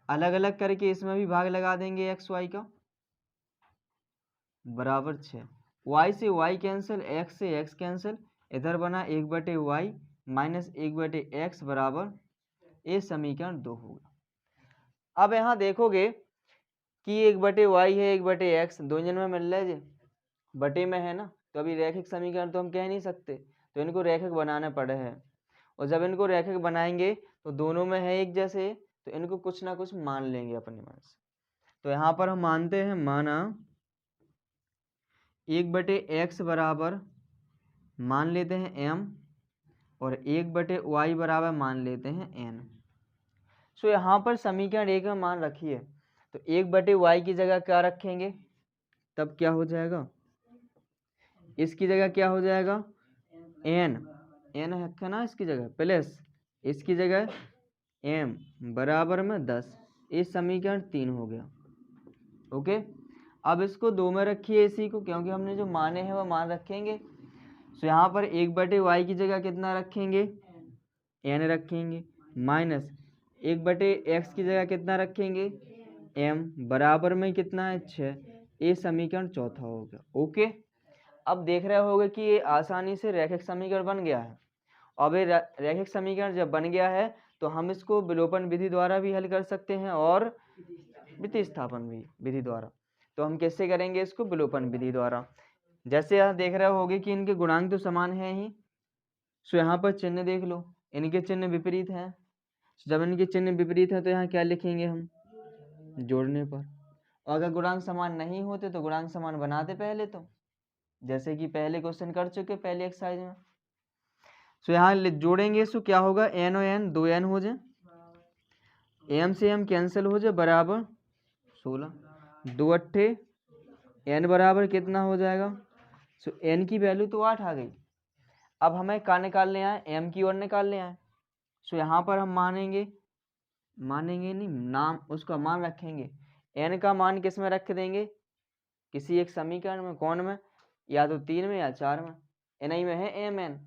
अलग अलग करके इसमें भी भाग लगा देंगे xy का, बराबर 6। y से y कैंसिल, x से x कैंसिल, इधर बना 1/y माइनस 1/x बराबर, ये समीकरण 2 होगा। अब यहाँ देखोगे कि 1/y है 1/x, दो जन में मिल रहा है, बटे में है ना, तो अभी रैखिक समीकरण तो हम कह नहीं सकते, तो इनको रैखिक बनाना पड़े है। और जब इनको रैखिक बनाएंगे तो दोनों में है एक जैसे, तो इनको कुछ ना कुछ मान लेंगे अपने मन से। तो यहाँ पर हम मानते हैं, माना 1/x बराबर मान लेते हैं m, और 1/y बराबर मान लेते हैं n। सो यहाँ पर समीकरण 1 में मान रखिए, तो 1/y की जगह क्या रखेंगे, तब क्या हो जाएगा, इसकी जगह क्या हो जाएगा, n है ना इसकी जगह, प्लस इसकी जगह m बराबर में 10, इस समीकरण 3 हो गया। ओके, अब इसको 2 में रखिए इसी को, क्योंकि हमने जो माने हैं वो मान रखेंगे। सो यहाँ पर 1/y की जगह कितना रखेंगे, n रखेंगे, माइनस 1/x की जगह कितना रखेंगे, m बराबर में कितना है 6, ये समीकरण 4 हो गया। ओके, अब देख रहे होगे कि ये आसानी से रैखिक समीकरण बन गया है। अब ये रैखिक समीकरण जब बन गया है तो हम इसको विलोपन विधि द्वारा भी हल कर सकते हैं और प्रतिस्थापन भी विधि द्वारा। तो हम कैसे करेंगे इसको, विलोपन विधि द्वारा। जैसे यहाँ देख रहे होगे कि इनके गुणांक तो समान है ही, सो यहाँ पर चिन्ह देख लो, इनके चिन्ह विपरीत हैं। जब इनके चिन्ह विपरीत है तो यहाँ क्या लिखेंगे हम, जोड़ने पर। और अगर गुणांक समान नहीं होते तो गुणांक समान बनाते पहले, तो जैसे कि पहले क्वेश्चन कर चुके पहले एक्सरसाइज में। सो यहाँ जोड़ेंगे, सो क्या होगा, n और n 2n हो जाए, m से m कैंसिल हो जाए, बराबर 16, 2 अट्ठे n बराबर कितना हो जाएगा। सो n की वैल्यू तो 8 आ गई। अब हमें क्या निकालने आए, m की ओर निकालने आए। सो यहाँ पर हम मानेंगे नहीं, नाम उसका मान रखेंगे, n का मान किस में रख देंगे, किसी एक समीकरण में। कौन में, या तो 3 में या 4 में, ni में है mn,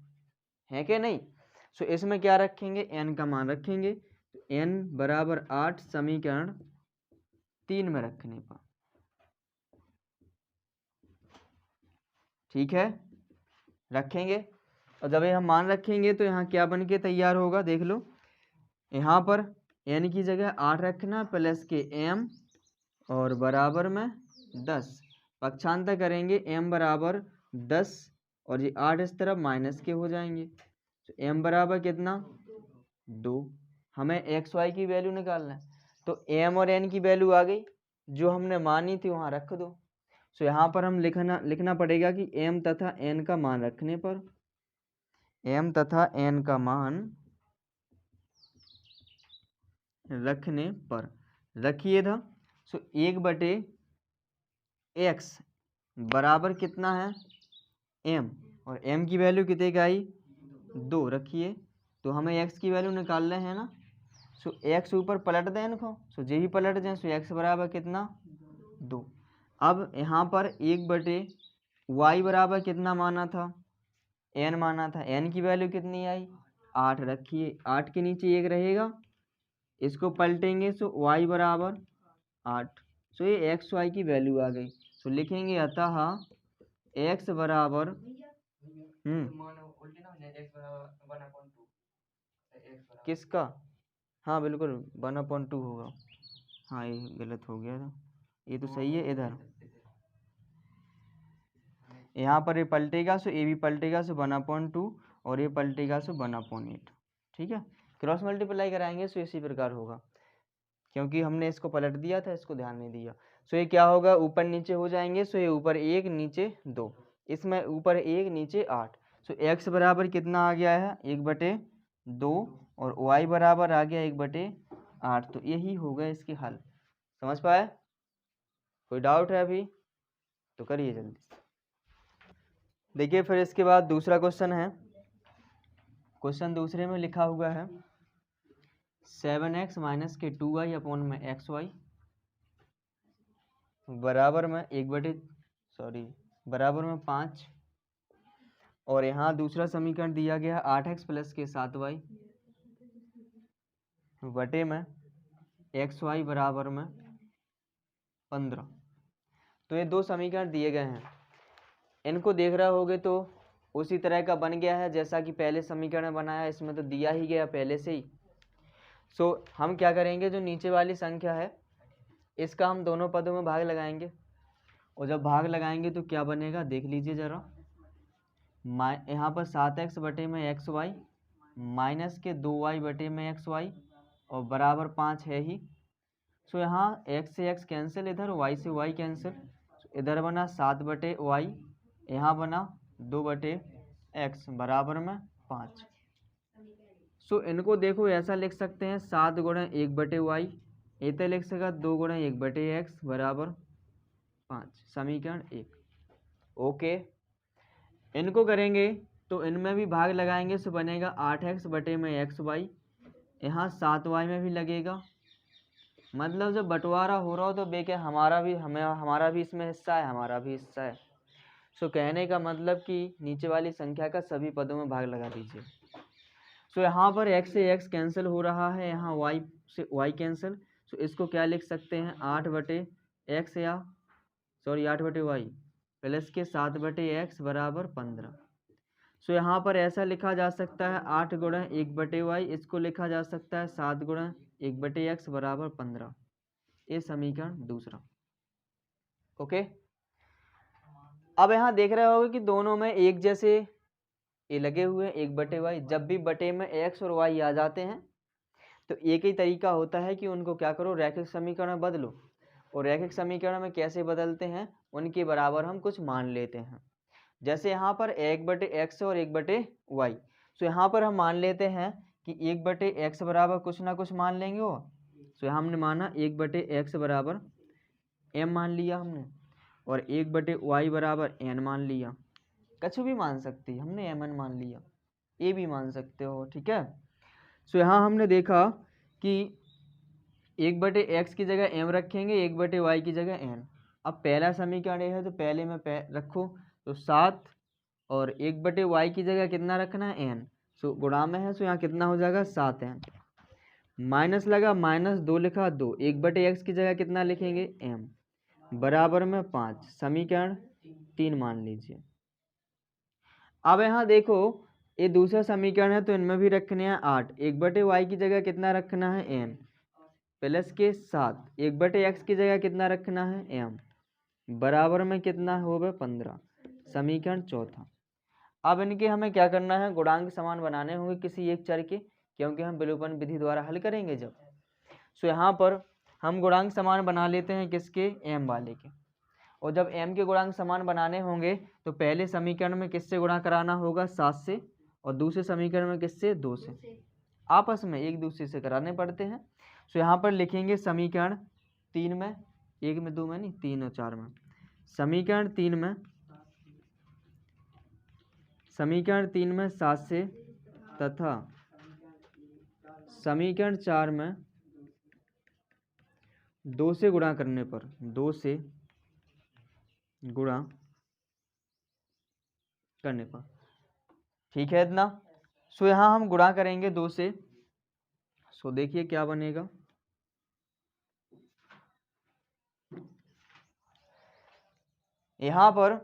है कि नहीं। सो इसमें क्या रखेंगे, n का मान रखेंगे, तो n बराबर 8 समीकरण 3 में रखने पर, ठीक है, रखेंगे। और जब ये हम मान रखेंगे तो यहाँ क्या बन के तैयार होगा, देख लो, यहाँ पर n की जगह 8 रखना, प्लस के m और बराबर में 10, पक्षांतर करेंगे, m बराबर 10 और ये 8 इस तरफ माइनस के हो जाएंगे। तो m बराबर कितना, 2। हमें एक्स वाई की वैल्यू निकालना है, तो m और n की वैल्यू आ गई, जो हमने मानी थी वहाँ रख दो। सो यहाँ पर हम लिखना पड़ेगा कि m तथा n का मान रखने पर, m तथा n का मान रखने पर रखिए था। सो 1/x बराबर कितना है, m, और m की वैल्यू कितने का आई, 2 रखिए। तो हमें x की वैल्यू निकालना है ना। सो x ऊपर पलट दें इनको, सो जे ही पलट जाए, सो x बराबर कितना, 2। अब यहाँ पर 1/x y बराबर कितना माना था, n माना था, n की वैल्यू कितनी आई 8 रखिए, 8 के नीचे 1 रहेगा, इसको पलटेंगे सो y बराबर 8। सो ये एक्स वाई की वैल्यू आ गई। सो लिखेंगे अतः x बराबर किसका, हाँ बिल्कुल 1/2 होगा। हाँ ये गलत हो गया था, ये तो सही है। इधर यहाँ पर ये पलटेगा सो ये भी पलटेगा सो 1/2 और ये पलटेगा सो 1/8। ठीक है, क्रॉस मल्टीप्लाई कराएंगे सो इसी प्रकार होगा, क्योंकि हमने इसको पलट दिया था, इसको ध्यान नहीं दिया। सो ये क्या होगा, ऊपर नीचे हो जाएंगे। सो ये ऊपर 1 नीचे 2, इसमें ऊपर 1 नीचे 8। सो x बराबर कितना आ गया है 1/2 और y बराबर आ गया 1/8। तो यही होगा इसके हल। समझ पाए? कोई डाउट है अभी तो करिए जल्दी। देखिए फिर इसके बाद दूसरा क्वेश्चन है। क्वेश्चन दूसरे में लिखा हुआ है 7x माइनस के 2y अपॉन में xy बराबर में बराबर में 5। और यहाँ दूसरा समीकरण दिया गया 8x प्लस के 7y बटे में xy बराबर में 15। तो ये दो समीकरण दिए गए हैं, इनको देख रहे होगे तो उसी तरह का बन गया है जैसा कि पहले समीकरण में बनाया, इसमें तो दिया ही गया पहले से ही। सो हम क्या करेंगे, जो नीचे वाली संख्या है इसका हम दोनों पदों में भाग लगाएंगे, और जब भाग लगाएंगे तो क्या बनेगा देख लीजिए ज़रा। यहाँ पर 7x बटे में xy माइनस के 2y बटे में xy और बराबर 5 है ही। सो यहाँ x से x कैंसिल, इधर y से y कैंसिल, इधर बना 7 बटे y, यहाँ बना 2 बटे x बराबर में 5। सो इनको देखो ऐसा लिख सकते हैं 7 गुणा 1 बटे वाई, ऐसे लिख सका 2 गुणा 1 बटे एक्स बराबर 5, समीकरण 1। ओके, इनको करेंगे तो इनमें भी भाग लगाएंगे सो बनेगा 8x बटे में एक्स वाई, यहाँ 7y में भी लगेगा। मतलब जब बंटवारा हो रहा हो तो बेके हमारा भी इसमें हिस्सा है, हमारा भी हिस्सा है। सो कहने का मतलब कि नीचे वाली संख्या का सभी पदों में भाग लगा दीजिए। सो यहाँ पर x से x कैंसिल हो रहा है, यहाँ y से y कैंसिल। सो इसको क्या लिख सकते हैं 8 बटे एक्स 8 बटे वाई प्लस के 7 बटे एक्स बराबर 15। सो यहाँ पर ऐसा लिखा जा सकता है 8 गुणा 1 बटे वाई, इसको लिखा जा सकता है 7 गुणा 1 बटे एक्स बराबर 15। ये समीकरण दूसरा। ओके, अब यहाँ देख रहे होगे कि दोनों में एक जैसे ये लगे हुए हैं 1 बटे वाई। जब भी बटे में एक्स और वाई आ जाते हैं तो एक ही तरीका होता है कि उनको क्या करो, रैखिक समीकरण में बदलो। और रैखिक समीकरण में कैसे बदलते हैं, उनके बराबर हम कुछ मान लेते हैं। जैसे यहाँ पर 1 बटे एक्स और 1 बटे वाई, सो यहाँ पर हम मान लेते हैं कि 1 बटे एक्स बराबर कुछ ना कुछ मान लेंगे वो। सो हमने माना 1 बटे एक्स बराबर m मान लिया हमने, और 1 बटे वाई बराबर n मान लिया। कुछ भी मान सकते हैं, हमने mn मान लिया, ये भी मान सकते हो। ठीक है, सो यहाँ हमने देखा कि 1 बटे एक्स की जगह m रखेंगे, 1 बटे वाई की जगह n। अब पहला समीकरण ये है तो पहले में रखो तो 7, और 1 बटे वाई की जगह कितना रखना है n। सो गुणा में है, सो यहाँ कितना हो जाएगा 7n, माइनस लगा -2 लिखा 2, 1 बटे एक्स की जगह कितना लिखेंगे m बराबर में 5, समीकरण 3 मान लीजिए। अब यहाँ देखो ये दूसरा समीकरण है तो इनमें भी रखने हैं 8, 1 बटे वाई की जगह कितना रखना है n प्लस के 7, 1 बटे एक्स की जगह कितना रखना है m बराबर में कितना होगा 15, समीकरण चौथा। अब इनके हमें क्या करना है, गुणांक समान बनाने होंगे किसी एक चर के, क्योंकि हम विलोपन विधि द्वारा हल करेंगे जब। सो यहाँ पर हम गुणांक समान बना लेते हैं किसके, m वाले के। और जब m के गुणांक समान बनाने होंगे तो पहले समीकरण में किससे गुणा कराना होगा 7 से, और दूसरे समीकरण में किससे 2 से, आपस में एक दूसरे से कराने पड़ते हैं। सो यहाँ पर लिखेंगे समीकरण 3 में, 1 में 2 में नहीं, 3 और 4 में। समीकरण 3 में 7 से, तथा समीकरण 4 में 2 से गुणा करने पर, 2 से गुणा करने पर। ठीक है इतना। सो यहाँ हम गुणा करेंगे 2 से। सो देखिए क्या बनेगा, यहाँ पर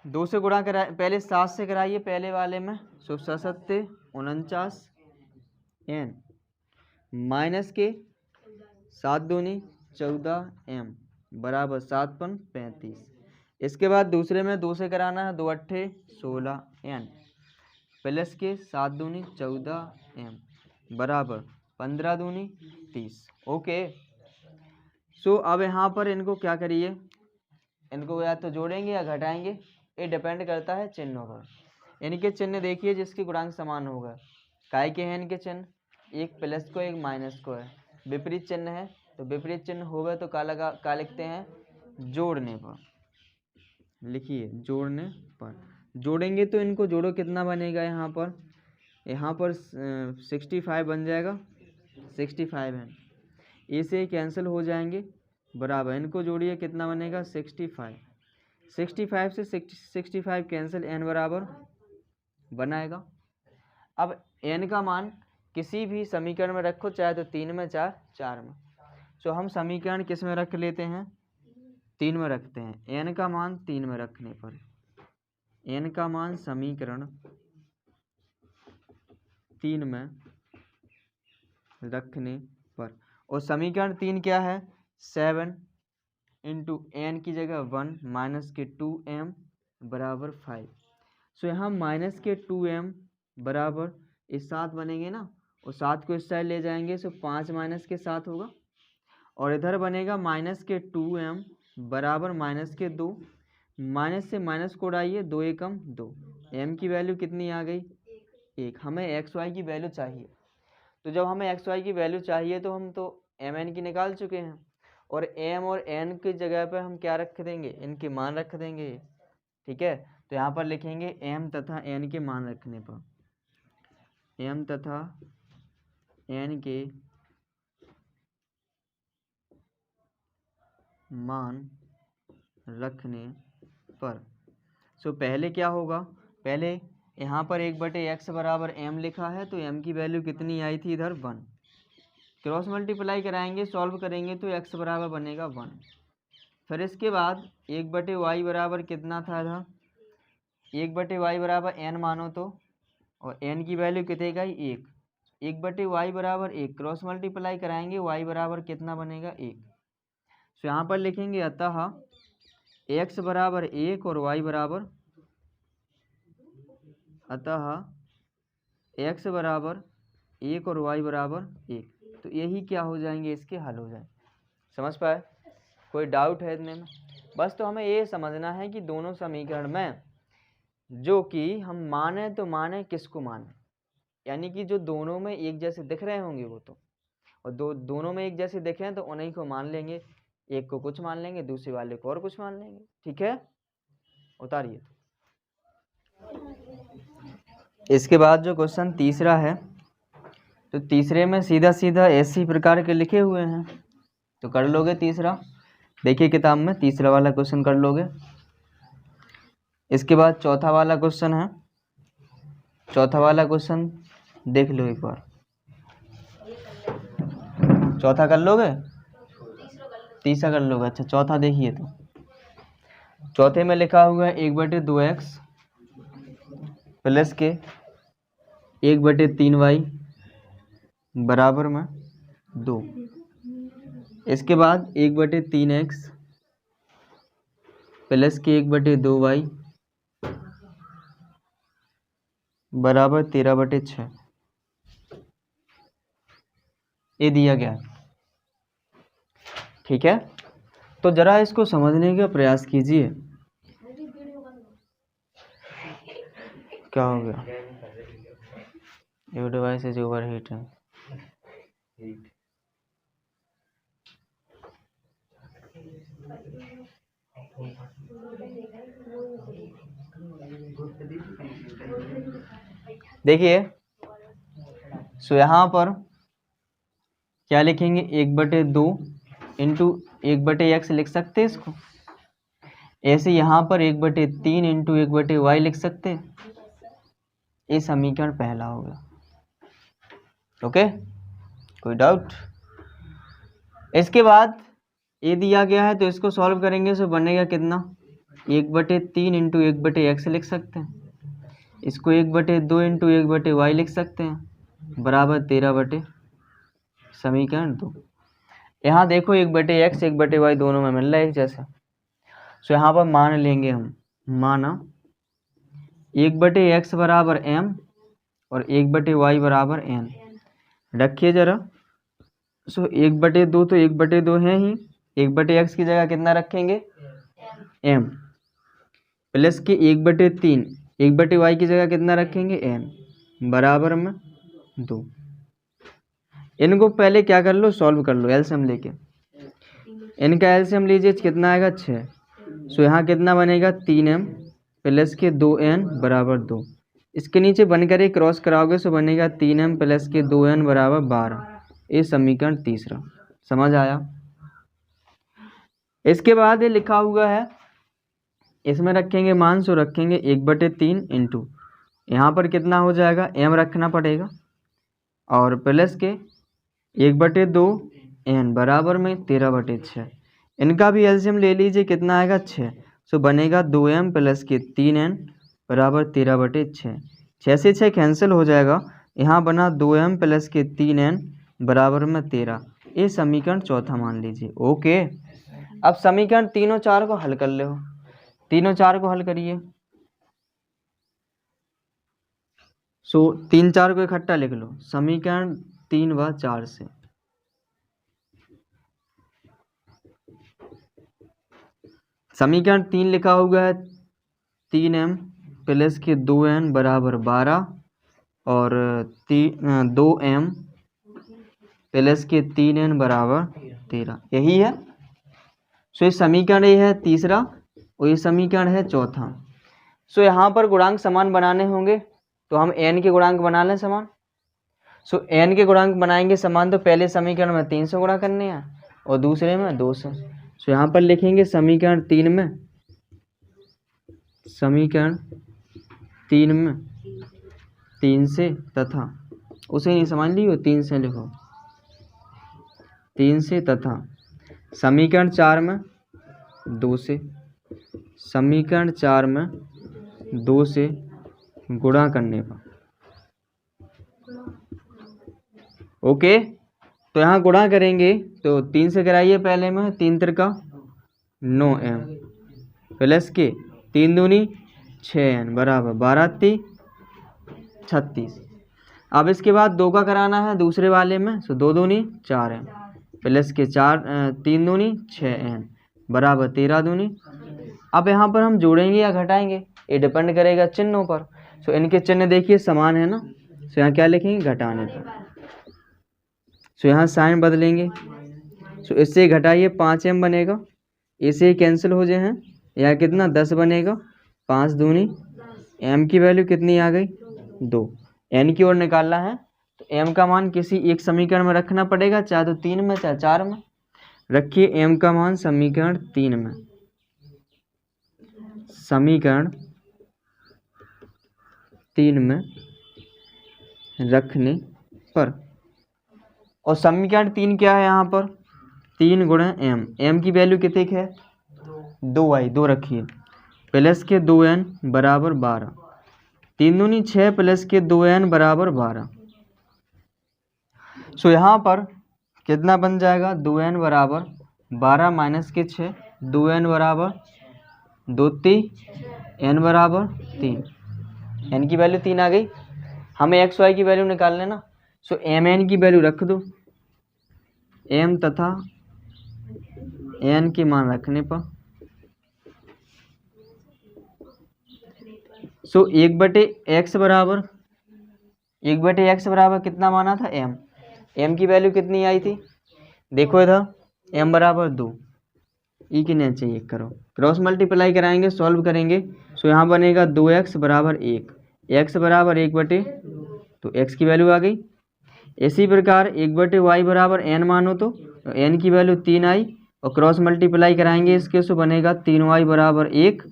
2 से गुणा करा, पहले 7 से कराइए पहले वाले में। सो 7 49 n माइनस के 7 दूनी 14 m बराबर 7 पन 35। इसके बाद दूसरे में 2 से कराना है, 2 अट्ठे 16 n प्लस के 7 दूनी 14 m बराबर 15 दूनी 30। ओके। सो अब यहाँ पर इनको क्या करिए, इनको या तो जोड़ेंगे या घटाएंगे, ये डिपेंड करता है चिन्हों पर। इनके चिन्ह देखिए जिसके गुणांक समान होगा, काय के हैं इनके चिन्ह, एक प्लस को एक माइनस को है। विपरीत चिन्ह है तो विपरीत चिन्ह होगा तो का लिखते हैं, जोड़ने पर। लिखिए जोड़ने पर, जोड़ेंगे तो इनको जोड़ो कितना बनेगा, यहाँ पर 65 बन जाएगा, 65 है, ए से कैंसिल हो जाएंगे, बराबर इनको जोड़िए कितना बनेगा 65। 65 से 65 कैंसिल, n बराबर बनाएगा। अब n का मान किसी भी समीकरण में रखो, चाहे तो 3 में चाहे 4 में। सो हम समीकरण किस में रख लेते हैं, 3 में रखते हैं। n का मान 3 में रखने पर, n का मान समीकरण 3 में रखने पर, और समीकरण 3 क्या है, 7 इंटू n की जगह 1 माइनस के 2m बराबर 5। सो यहाँ माइनस के 2m बराबर इस 7 बनेंगे ना, और 7 को इस साइड ले जाएंगे, सो 5 माइनस के 7 होगा, और इधर बनेगा माइनस के 2m बराबर माइनस के 2, माइनस से माइनस को उड़ाइए, 2 एकम 2, m की वैल्यू कितनी आ गई 1। हमें एक्स वाई की वैल्यू चाहिए, तो जब हमें एक्स वाई की वैल्यू चाहिए तो हम तो एम एन की निकाल चुके हैं, और एम और एन की जगह पर हम क्या रख देंगे, इनके मान रख देंगे। ठीक है, तो यहाँ पर लिखेंगे एम तथा एन के मान रखने पर, एम तथा एन के मान रखने पर। सो पहले क्या होगा, पहले यहाँ पर 1/x बराबर m लिखा है, तो m की वैल्यू कितनी आई थी इधर 1। क्रॉस मल्टीप्लाई कराएंगे, सॉल्व करेंगे तो x बराबर बनेगा 1। फिर इसके बाद 1/y बराबर कितना था इधर, 1/y बराबर n मानो तो, और n की वैल्यू कितने का 1, 1/y बराबर 1, क्रॉस मल्टीप्लाई कराएंगे y बराबर कितना बनेगा 1। तो यहाँ पर लिखेंगे अतः x बराबर 1 और y बराबर, अतः x बराबर 1 और y बराबर 1, तो यही क्या हो जाएंगे, इसके हल हो जाए। समझ पाए, कोई डाउट है इतने में? बस तो हमें ये समझना है कि दोनों समीकरण में जो कि हम माने तो माने किसको माने, यानी कि जो दोनों में एक जैसे दिख रहे होंगे वो तो, और दोनों में एक जैसे दिखे हैं तो उन्हीं को मान लेंगे, एक को कुछ मान लेंगे, दूसरे वाले को और कुछ मान लेंगे। ठीक है, उतारिए। इसके बाद जो क्वेश्चन तीसरा है, तो तीसरे में सीधा सीधा ऐसी प्रकार के लिखे हुए हैं, तो कर लोगे तीसरा, देखिए किताब में तीसरा वाला क्वेश्चन कर लोगे। इसके बाद चौथा वाला क्वेश्चन है, चौथा वाला क्वेश्चन देख लो एक बार, चौथा कर लोगे, तीसरा कर लोगे, अच्छा चौथा देखिए। तो चौथे में लिखा हुआ है 1/2x प्लस के 1/3y बराबर में 2। इसके बाद 1/3x प्लस के 1/2y बराबर 13/6, ये दिया गया। ठीक है, तो जरा इसको समझने का प्रयास कीजिए। क्या हो गया, योर डिवाइस इज ओवरहीटिंग। देखिए, सो यहाँ पर क्या लिखेंगे, 1/2 इंटू 1/x लिख सकते हैं इसको, ऐसे यहाँ पर 1/3 इंटू 1/y लिख सकते हैं। ये समीकरण पहला हो गया। ओके, कोई डाउट? इसके बाद ये दिया गया है तो इसको सॉल्व करेंगे तो बनेगा कितना, 1/3 इंटू 1/x लिख सकते हैं। इसको 1/2 इंटू 1/y लिख सकते हैं बराबर 13 समीकरण 2। यहाँ देखो 1/x 1/y दोनों में मिल रहा है एक जैसा। सो यहाँ पर मान लेंगे हम, माना 1/x बराबर m और 1/y बराबर n। रखिए जरा। सो 1/2 तो 1/2 है ही, 1/x की जगह कितना रखेंगे m, प्लस के 1/3 1/y की जगह कितना रखेंगे n बराबर में 2। इनको पहले क्या कर लो, सॉल्व कर लो एलसीएम लेके। इनका एलसीएम लीजिए, कितना आएगा 6। सो यहाँ कितना बनेगा 3m प्लस के 2n बराबर 2। इसके नीचे बनकर ही क्रॉस कराओगे सो बनेगा 3m प्लस के 2n बराबर 12। ये समीकरण तीसरा। समझ आया? इसके बाद ये लिखा हुआ है, इसमें रखेंगे मान, सो रखेंगे 1/3 इंटू यहाँ पर कितना हो जाएगा m रखना पड़ेगा और प्लस के 1/2 n बराबर में 13/6। इनका भी एलसीएम ले लीजिए, कितना आएगा 6। सो बनेगा 2m प्लस के 3n बराबर 13/6। 6 से 6 कैंसिल हो जाएगा, यहाँ बना 2m प्लस के 3n बराबर में 13। ये समीकरण चौथा मान लीजिए। ओके, अब समीकरण 3 और 4 को हल कर ले। 3 और 4 को हल करिए। सो 3 4 को इकट्ठा लिख लो, समीकरण 3 व 4 से। समीकरण 3 लिखा हुआ है 3m प्लस के 2n बराबर 12 और 2m प्लस के 3n बराबर 13। यही है। सो ये समीकरण ये है तीसरा और ये समीकरण है चौथा। सो यहाँ पर गुणांक समान बनाने होंगे तो हम n के गुणांक बना लें समान। सो n के गुणांक बनाएंगे समान तो पहले समीकरण में 3 से गुणा करने हैं और दूसरे में 2 से। सो यहाँ पर लिखेंगे समीकरण 3 में, समीकरण 3 में 3 से तथा, उसे नहीं समझ लियो 3 से लिखो, 3 से तथा समीकरण 4 में 2 से, समीकरण 4 में 2 से गुणा करने पर। ओके, तो यहाँ गुणा करेंगे तो 3 से कराइए पहले में, 3 त्रिका 9m प्लस के 3 दूनी 6n बराबर 12 3 36। अब इसके बाद 2 का कराना है दूसरे वाले में, सो 2 दूनी 4m प्लस के 3 दूनी 6n बराबर 13 दूनी। अब यहाँ पर हम जोड़ेंगे या घटाएंगे, ये डिपेंड करेगा चिन्हों पर। सो इनके चिन्ह देखिए समान है ना, सो यहाँ क्या लिखेंगे घटाने पर। सो यहाँ साइन बदलेंगे, सो इससे घटाइए 5m बनेगा, इसे कैंसिल हो जाए हैं, यहाँ कितना 10 बनेगा, 5 दूनी m की वैल्यू कितनी आ गई 2। n की ओर निकालना है तो m का मान किसी एक समीकरण में रखना पड़ेगा, चाहे तो 3 में चाहे 4 में। रखिए m का मान समीकरण 3 में, समीकरण 3 में रखने पर। और समीकरण 3 क्या है यहाँ पर 3 गुणे m की वैल्यू कितनी है 2y, 2 रखिए प्लस के 2n बराबर 12, 3 दूनी 6 प्लस के 2n बराबर 12। सो यहाँ पर कितना बन जाएगा 2n बराबर 12 माइनस के 6, 2n बराबर 2 3 n बराबर 3। n की वैल्यू 3 आ गई, हमें x y की वैल्यू निकाल लेना। सो mn की वैल्यू रख दो, m तथा n के मान रखने पर। सो 1/x बराबर 1/x बराबर कितना माना था m की वैल्यू कितनी आई थी देखो इधर, m बराबर 2, ई की नहीं चाहिए करो, क्रॉस मल्टीप्लाई कराएंगे सॉल्व करेंगे। सो यहाँ बनेगा 2x बराबर 1, x बराबर 1/, तो x की वैल्यू आ गई। इसी प्रकार 1/y बराबर n मानो तो n की वैल्यू 3 आई, और क्रॉस मल्टीप्लाई कराएंगे इसके, सो बनेगा 3y बराबर 1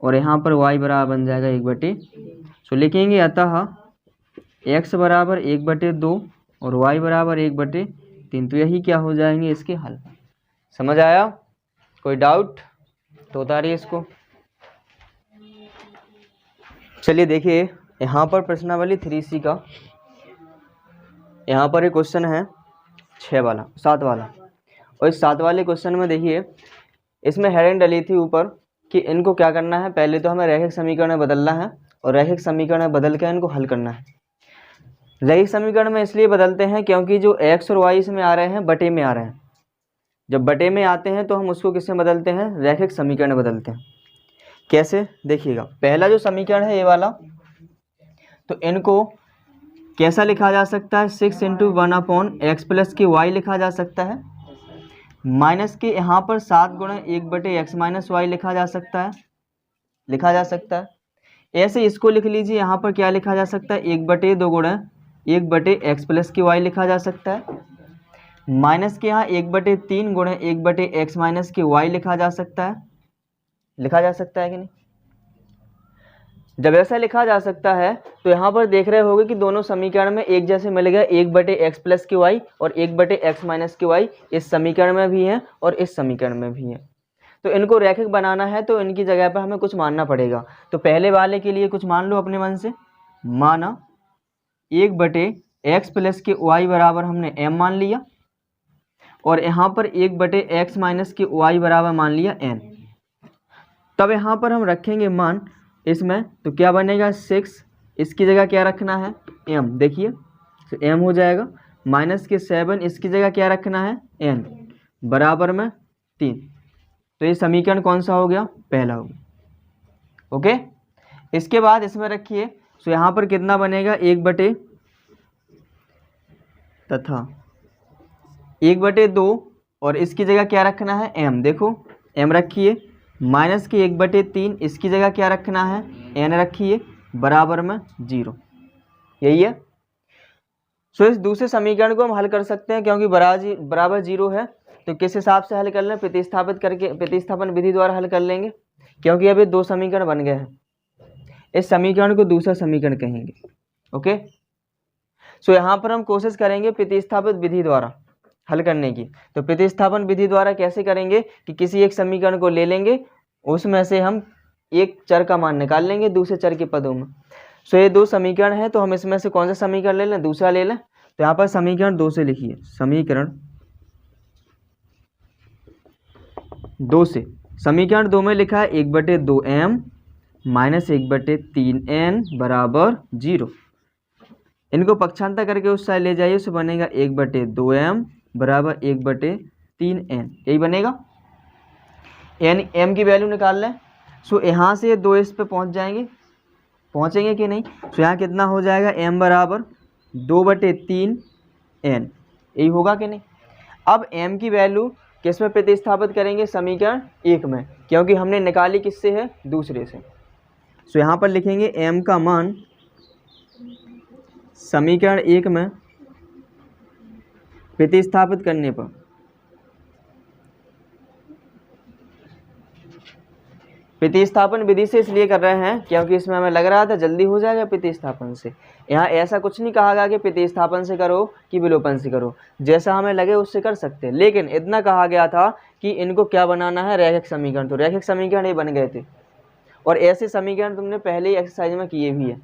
और यहाँ पर y बराबर बन जाएगा 1/। सो लिखेंगे अतः x बराबर 1/2 और y बराबर 1/3। तो यही क्या हो जाएंगे इसके हल। समझ आया? कोई डाउट तो उतारिए इसको। चलिए देखिए यहाँ पर प्रश्नावली 3C का यहाँ पर एक क्वेश्चन है 7 वाला। और इस 7 वाले क्वेश्चन में देखिए इसमें हेडिंग डली थी ऊपर कि इनको क्या करना है, पहले तो हमें रैखिक समीकरण में बदलना है और रैखिक समीकरण में बदल के इनको हल करना है। रैखिक समीकरण में इसलिए बदलते हैं क्योंकि जो x और y इसमें आ रहे हैं बटे में आ रहे हैं। जब बटे में आते हैं तो हम उसको किससे बदलते हैं, रैखिक समीकरण में बदलते हैं। कैसे देखिएगा, पहला जो समीकरण है ये वाला, तो इनको कैसा लिखा जा सकता है, 6 × 1/x प्लस की y लिखा जा सकता है, माइनस के यहाँ पर 7 × 1/x माइनस y लिखा जा सकता है। ऐसे इसको लिख लीजिए, यहाँ पर क्या लिखा जा सकता है, 1/2 × 1/x प्लस की y लिखा जा सकता है, माइनस के यहाँ 1/3 × 1/x माइनस की y लिखा जा सकता है कि नहीं। जब ऐसा लिखा जा सकता है तो यहाँ पर देख रहे होगे कि दोनों समीकरण में एक जैसे मिल गए, 1/x प्लस की y और 1/x माइनस की y इस समीकरण में भी है और इस समीकरण में भी है। तो इनको रैखिक बनाना है तो इनकी जगह पर हमें कुछ मानना पड़ेगा। तो पहले वाले के लिए कुछ मान लो अपने मन से, माना 1/x प्लस के y बराबर हमने m मान लिया और यहाँ पर 1/x माइनस के y बराबर मान लिया n। तब यहाँ पर हम रखेंगे मान इसमें, तो क्या बनेगा 6, इसकी जगह क्या रखना है m, देखिए तो m हो जाएगा, माइनस के 7 इसकी जगह क्या रखना है n बराबर में 3। तो ये समीकरण कौन सा हो गया, पहला हो गया। ओके, इसके बाद इसमें रखिए, तो यहाँ पर कितना बनेगा 1/2 और इसकी जगह क्या रखना है m, देखो m रखिए, माइनस के 1/3 इसकी जगह क्या रखना है n रखिए बराबर में 0। यही है। सो इस दूसरे समीकरण को हम हल कर सकते हैं क्योंकि बराबर 0 है। तो किस हिसाब से हल कर लें, प्रतिस्थापन विधि द्वारा हल कर लेंगे, क्योंकि अब ये 2 समीकरण बन गए हैं। इस समीकरण को दूसरा समीकरण कहेंगे। ओके, सो यहाँ पर हम कोशिश करेंगे प्रतिस्थापित विधि द्वारा हल करने की। तो प्रतिस्थापन विधि द्वारा कैसे करेंगे कि किसी एक समीकरण को ले लेंगे, उसमें से हम एक चर का मान निकाल लेंगे दूसरे चर के पदों में। सो ये 2 समीकरण है, तो हम इसमें से कौन सा समीकरण ले लें, दूसरा ले लें। तो यहाँ पर समीकरण 2 से लिखिए, समीकरण 2 से, समीकरण 2 में लिखा है 1/2m माइनस 1/3n बराबर 0। इनको पक्षांतर करके उस साइड ले जाइए, सो बनेगा 1/2m बराबर 1/3n, यही बनेगा। यानी m की वैल्यू निकाल लें। सो यहाँ से 2 इस पे पहुँचेंगे कि नहीं। सो यहाँ कितना हो जाएगा, m बराबर 2/3n, यही होगा कि नहीं। अब m की वैल्यू किस में प्रतिस्थापित करेंगे, समीकरण 1 में, क्योंकि हमने निकाली किससे है, दूसरे से। सो यहाँ पर लिखेंगे m का मान समीकरण 1 में प्रतिस्थापित करने पर प्रतिस्थापन विधि से इसलिए कर रहे हैं क्योंकि इसमें हमें लग रहा था जल्दी हो जाएगा प्रतिस्थापन से। यहाँ ऐसा कुछ नहीं कहा गया कि प्रतिस्थापन से करो कि विलोपन से करो, जैसा हमें लगे उससे कर सकते हैं, लेकिन इतना कहा गया था कि इनको क्या बनाना है, रैखिक समीकरण। तो रैखिक समीकरण ये बन गए थे और ऐसे समीकरण तुमने पहले ही एक्सरसाइज में किए भी है,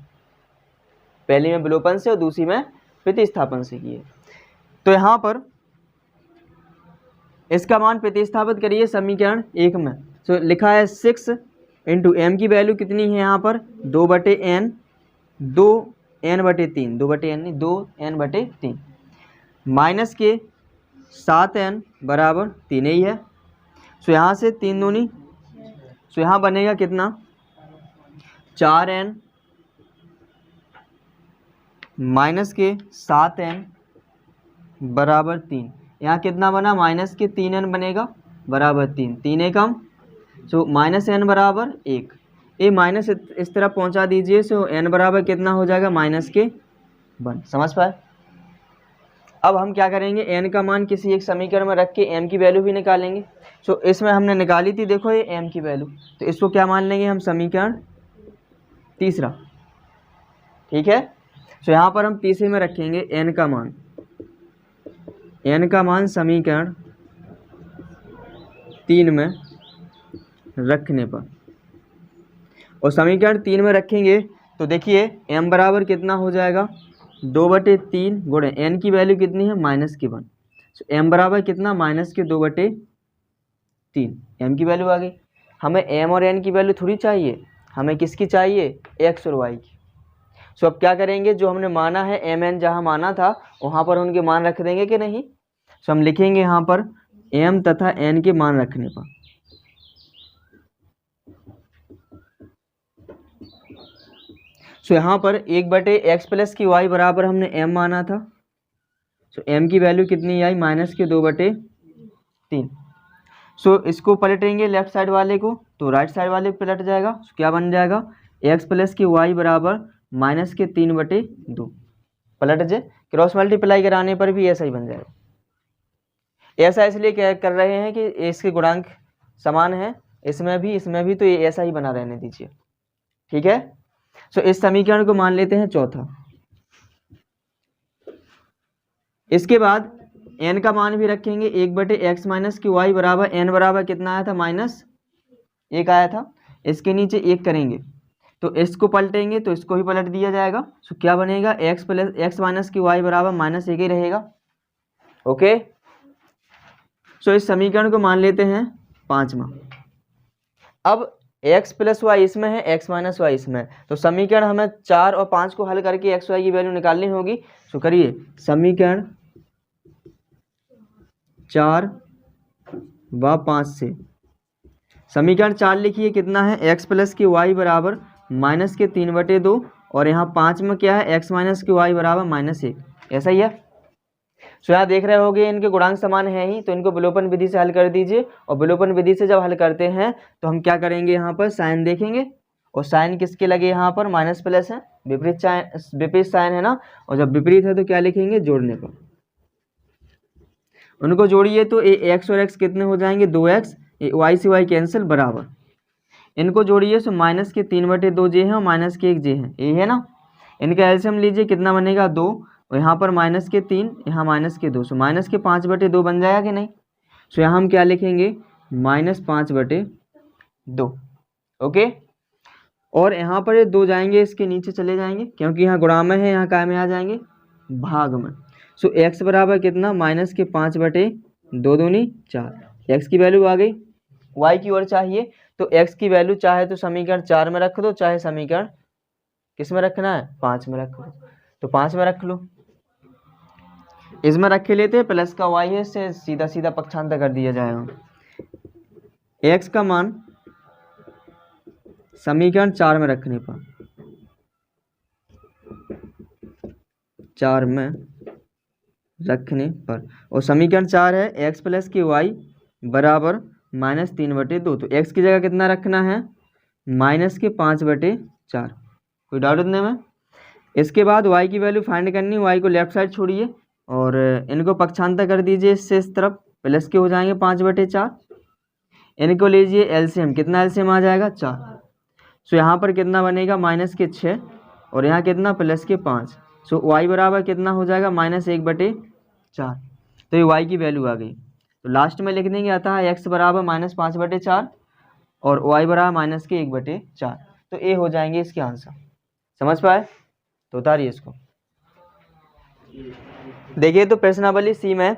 पहली में विलोपन से और दूसरी में प्रतिस्थापन से किए। तो यहाँ पर इसका मान प्रतिस्थापित करिए समीकरण 1 में। तो लिखा है 6 × m की वैल्यू कितनी है यहाँ पर 2/n, 2n/3 माइनस के 7n बराबर 3 ही है। सो यहाँ से 3 दूनी, सो यहाँ बनेगा कितना 4n माइनस के 7n बराबर 3। यहाँ कितना बना, माइनस के 3n बनेगा बराबर 3, 3 एकम, सो माइनस n बराबर 1। ये माइनस इस तरफ पहुँचा दीजिए, सो n बराबर कितना हो जाएगा -1। समझ पाए। अब हम क्या करेंगे, n का मान किसी एक समीकरण में रख के m की वैल्यू भी निकालेंगे। सो इसमें हमने निकाली थी, देखो ये m की वैल्यू, तो इसको क्या मान लेंगे हम, समीकरण तीसरा। ठीक है, सो यहाँ पर हम तीसरे में रखेंगे n का मान, n का मान समीकरण 3 में रखने पर, और समीकरण 3 में रखेंगे तो देखिए m बराबर कितना हो जाएगा, 2/3 गुणे n की वैल्यू कितनी है, -1। तो m बराबर कितना, -2/3, m की वैल्यू आ गई। हमें m और n की वैल्यू थोड़ी चाहिए, हमें किसकी चाहिए, x और y की। सो अब क्या करेंगे, जो हमने माना है m n जहाँ माना था वहाँ पर उनके मान रख देंगे कि नहीं। सो हम लिखेंगे यहाँ पर m तथा n के मान रखने पर, सो यहाँ पर 1/x प्लस की y बराबर हमने m माना था। सो m की वैल्यू कितनी आई, -2/3। सो इसको पलटेंगे लेफ्ट साइड वाले को तो राइट साइड वाले पे पलट जाएगा। सो क्या बन जाएगा, x प्लस की y बराबर -3/2। पलट जाए, क्रॉस मल्टीप्लाई कराने पर भी ऐसा ही बन जाएगा। ऐसा इसलिए क्या कर रहे हैं कि इसके गुणांक समान है, इसमें भी, तो ये ऐसा ही बना रहने दीजिए। ठीक है, सो इस समीकरण को मान लेते हैं चौथा। इसके बाद n का मान भी रखेंगे, 1/x माइनस की y बराबर n बराबर कितना आया था, -1 आया था। इसके नीचे 1 करेंगे तो इसको पलटेंगे तो इसको भी पलट दिया जाएगा। सो क्या बनेगा, x माइनस की y बराबर -1 ही रहेगा। ओके, सो इस समीकरण को मान लेते हैं पांचवा। अब x प्लस वाई इसमें है, x माइनस वाई इसमें है, तो समीकरण हमें 4 और 5 को हल करके x y की वैल्यू निकालनी होगी। सो करिए, समीकरण 4 व 5 से समीकरण 4 लिखिए, कितना है, x प्लस की y बराबर -3/2, और यहाँ 5 में क्या है, x माइनस की y बराबर -1। ऐसा ही है। सो यहाँ देख रहे होगे इनके गुणांक समान है ही, तो इनको विलोपन विधि से हल कर दीजिए। और विलोपन विधि से जब हल करते हैं तो हम क्या करेंगे, यहाँ पर साइन देखेंगे, और साइन किसके लगे, यहाँ पर माइनस प्लस है, विपरीत साइन है ना, और जब विपरीत है तो क्या लिखेंगे, जोड़ने पर। उनको जोड़िए तो x और x कितने हो जाएंगे, 2x, y से y कैंसिल बराबर, इनको जोड़िए सो -3/2j है और -1j है, ये है ना। इनका एलसीएम लीजिए, कितना बनेगा, 2, और यहाँ पर -3, यहाँ -2, सो -5/2 बन जाएगा कि नहीं। सो यहाँ हम क्या लिखेंगे, -5/2। ओके, और यहाँ पर ये 2 जाएंगे, इसके नीचे चले जाएंगे, क्योंकि यहाँ गुणा में है, यहाँ काय में आ जाएंगे, भाग में। सो x बराबर कितना, -5/2 दूनी 4, x की वैल्यू आ गई। y की ओर चाहिए तो x की वैल्यू चाहे तो समीकरण 4 में रख दो, चाहे समीकरण किस में रखना है, 5 में रख दो, तो 5 में रख लो। इसमें रख लेते हैं, प्लस का y है, इससे सीधा सीधा पक्षांतर कर दिया जाएगा। x का मान समीकरण 4 में रखने पर, 4 में रखने पर, और समीकरण 4 है x प्लस की y बराबर -3/2, तो x की जगह कितना रखना है, -5/4। कोई डाउट इतने में। इसके बाद y की वैल्यू फाइंड करनी, y को लेफ्ट साइड छोड़िए और इनको पक्षांतर कर दीजिए, इससे इस तरफ प्लस के हो जाएंगे 5/4। इनको लीजिए एलसीएम, कितना एलसीएम आ जाएगा, 4। सो यहाँ पर कितना बनेगा, -6, और यहाँ कितना, +5। सो y बराबर कितना हो जाएगा, -1/4। तो ये y की वैल्यू आ गई। तो लास्ट में लिख देंगे, अतः x बराबर -5/4 और y बराबर -1/4। तो ये हो जाएंगे इसके आंसर। समझ पाए, तो उतारिए इसको। देखिए तो प्रश्नावली सी में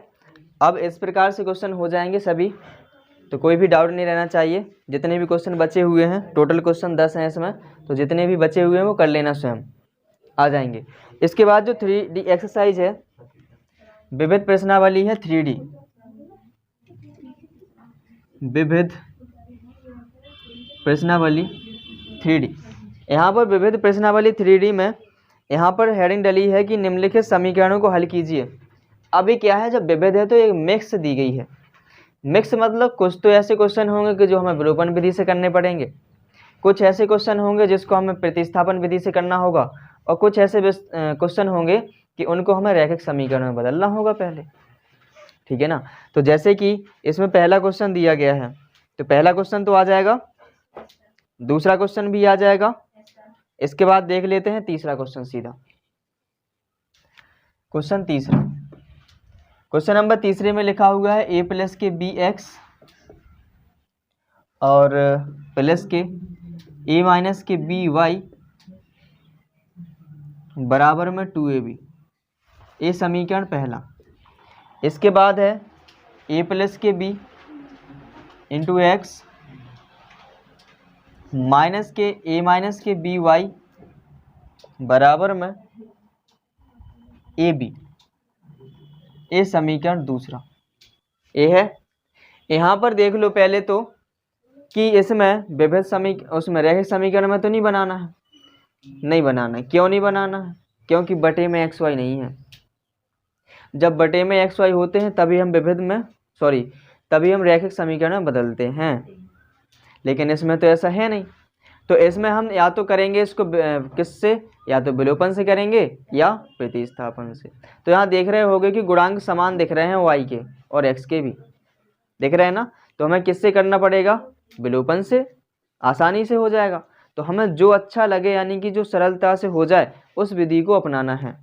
अब इस प्रकार से क्वेश्चन हो जाएंगे सभी, तो कोई भी डाउट नहीं रहना चाहिए। जितने भी क्वेश्चन बचे हुए हैं, टोटल क्वेश्चन 10 हैं इसमें, तो जितने भी बचे हुए हैं वो कर लेना, स्वयं आ जाएंगे। इसके बाद जो 3D एक्सरसाइज है, विविध प्रश्नावली है 3D, विविध प्रश्नावली 3D। यहाँ पर विविध प्रश्नावली 3D में यहाँ पर हेडिंग डली है कि निम्नलिखित समीकरणों को हल कीजिए। अभी क्या है, जब विविध है तो एक मिक्स दी गई है। मिक्स मतलब कुछ तो ऐसे क्वेश्चन होंगे कि जो हमें विलोपन विधि से करने पड़ेंगे, कुछ ऐसे क्वेश्चन होंगे जिसको हमें प्रतिस्थापन विधि से करना होगा, और कुछ ऐसे क्वेश्चन होंगे कि उनको हमें रैखिक समीकरण में बदलना होगा पहले, ठीक है ना। तो जैसे कि इसमें पहला क्वेश्चन दिया गया है, तो पहला क्वेश्चन तो आ जाएगा, दूसरा क्वेश्चन भी आ जाएगा, इसके बाद देख लेते हैं तीसरा क्वेश्चन सीधा। क्वेश्चन तीसरा, क्वेश्चन नंबर तीसरे में लिखा हुआ है a प्लस के बी एक्स और प्लस के a माइनस के बी वाई बराबर में 2ab, ये समीकरण पहला। इसके बाद है a प्लस के बी इंटू एक्स माइनस के a माइनस के बी वाई बराबर में ab, ये समीकरण दूसरा। ये है, यहाँ पर देख लो पहले तो कि इसमें विभिन्न उसमें रैखिक समीकरण में तो नहीं बनाना है, नहीं बनाना है। क्यों नहीं बनाना है? क्योंकि बटे में एक्स वाई नहीं है। जब बटे में एक्स वाई होते हैं तभी हम तभी हम रैखिक समीकरण में बदलते हैं, लेकिन इसमें तो ऐसा है नहीं। तो इसमें हम या तो करेंगे इसको किससे, या तो विलोपन से करेंगे या प्रतिस्थापन से। तो यहाँ देख रहे होगे कि गुणांक समान दिख रहे हैं वाई के और एक्स के भी दिख रहे हैं ना। तो हमें किससे करना पड़ेगा, विलोपन से, आसानी से हो जाएगा। तो हमें जो अच्छा लगे, यानी कि जो सरलता से हो जाए, उस विधि को अपनाना है।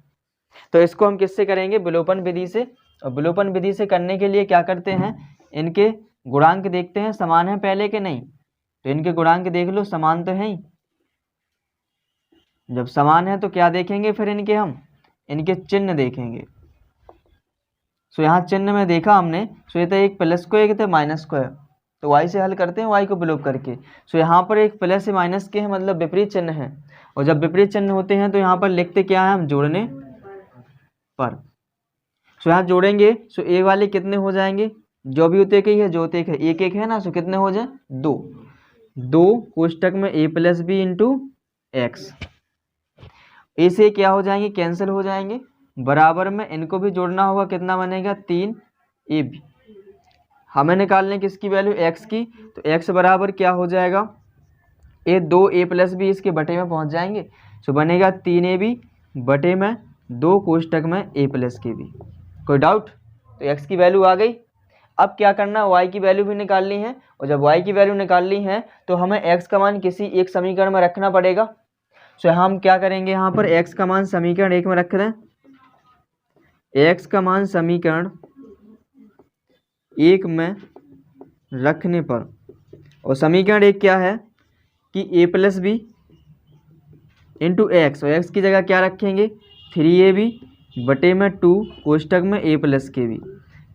तो इसको हम किससे करेंगे, विलोपन विधि से। और विलोपन विधि से करने के लिए क्या करते हैं, इनके गुणांक देखते हैं समान है पहले के नहीं। तो इनके गुणांक देख लो, समान तो है ही। जब समान है तो क्या देखेंगे फिर इनके चिन्ह देखेंगे। सो यहाँ चिन्ह में देखा हमने, सो ये तो एक प्लस को एक तो माइनस को है, तो y से हल करते हैं y को विलोप करके। सो यहाँ पर एक प्लस से माइनस के है, मतलब विपरीत चिन्ह है। और जब विपरीत चिन्ह होते हैं तो यहाँ पर लिखते क्या है हम, जोड़ने पर। सो यहाँ जोड़ेंगे, सो ए वाले कितने हो जाएंगे, जो भी होते ही है, जो होते है एक एक है ना, सो कितने हो जाए, दो कोष्टक में a plus b into x. A से क्या हो जाएंगे, कैंसिल हो जाएंगे, बराबर में इनको भी जोड़ना होगा, कितना बनेगा 3ab। हमें निकालने किसकी वैल्यू, x की। तो x बराबर क्या हो जाएगा, ये 2a प्लस बी इसके बटे में पहुंच जाएंगे। सो बनेगा 3ab बटे में 2 कोष्टक में a प्लस के बी। कोई डाउट? तो x की वैल्यू आ गई। अब क्या करना, y की वैल्यू भी निकालनी है। और जब y की वैल्यू निकालनी है तो हमें x का मान किसी एक समीकरण में रखना पड़ेगा। सो हम क्या करेंगे, यहाँ पर x का मान समीकरण 1 में रख दें। x का मान समीकरण 1 में रखने पर, और समीकरण 1 क्या है कि a plus b into x, और x की जगह क्या रखेंगे 3ab बटे में 2 कोष्टक में a प्लस के बी,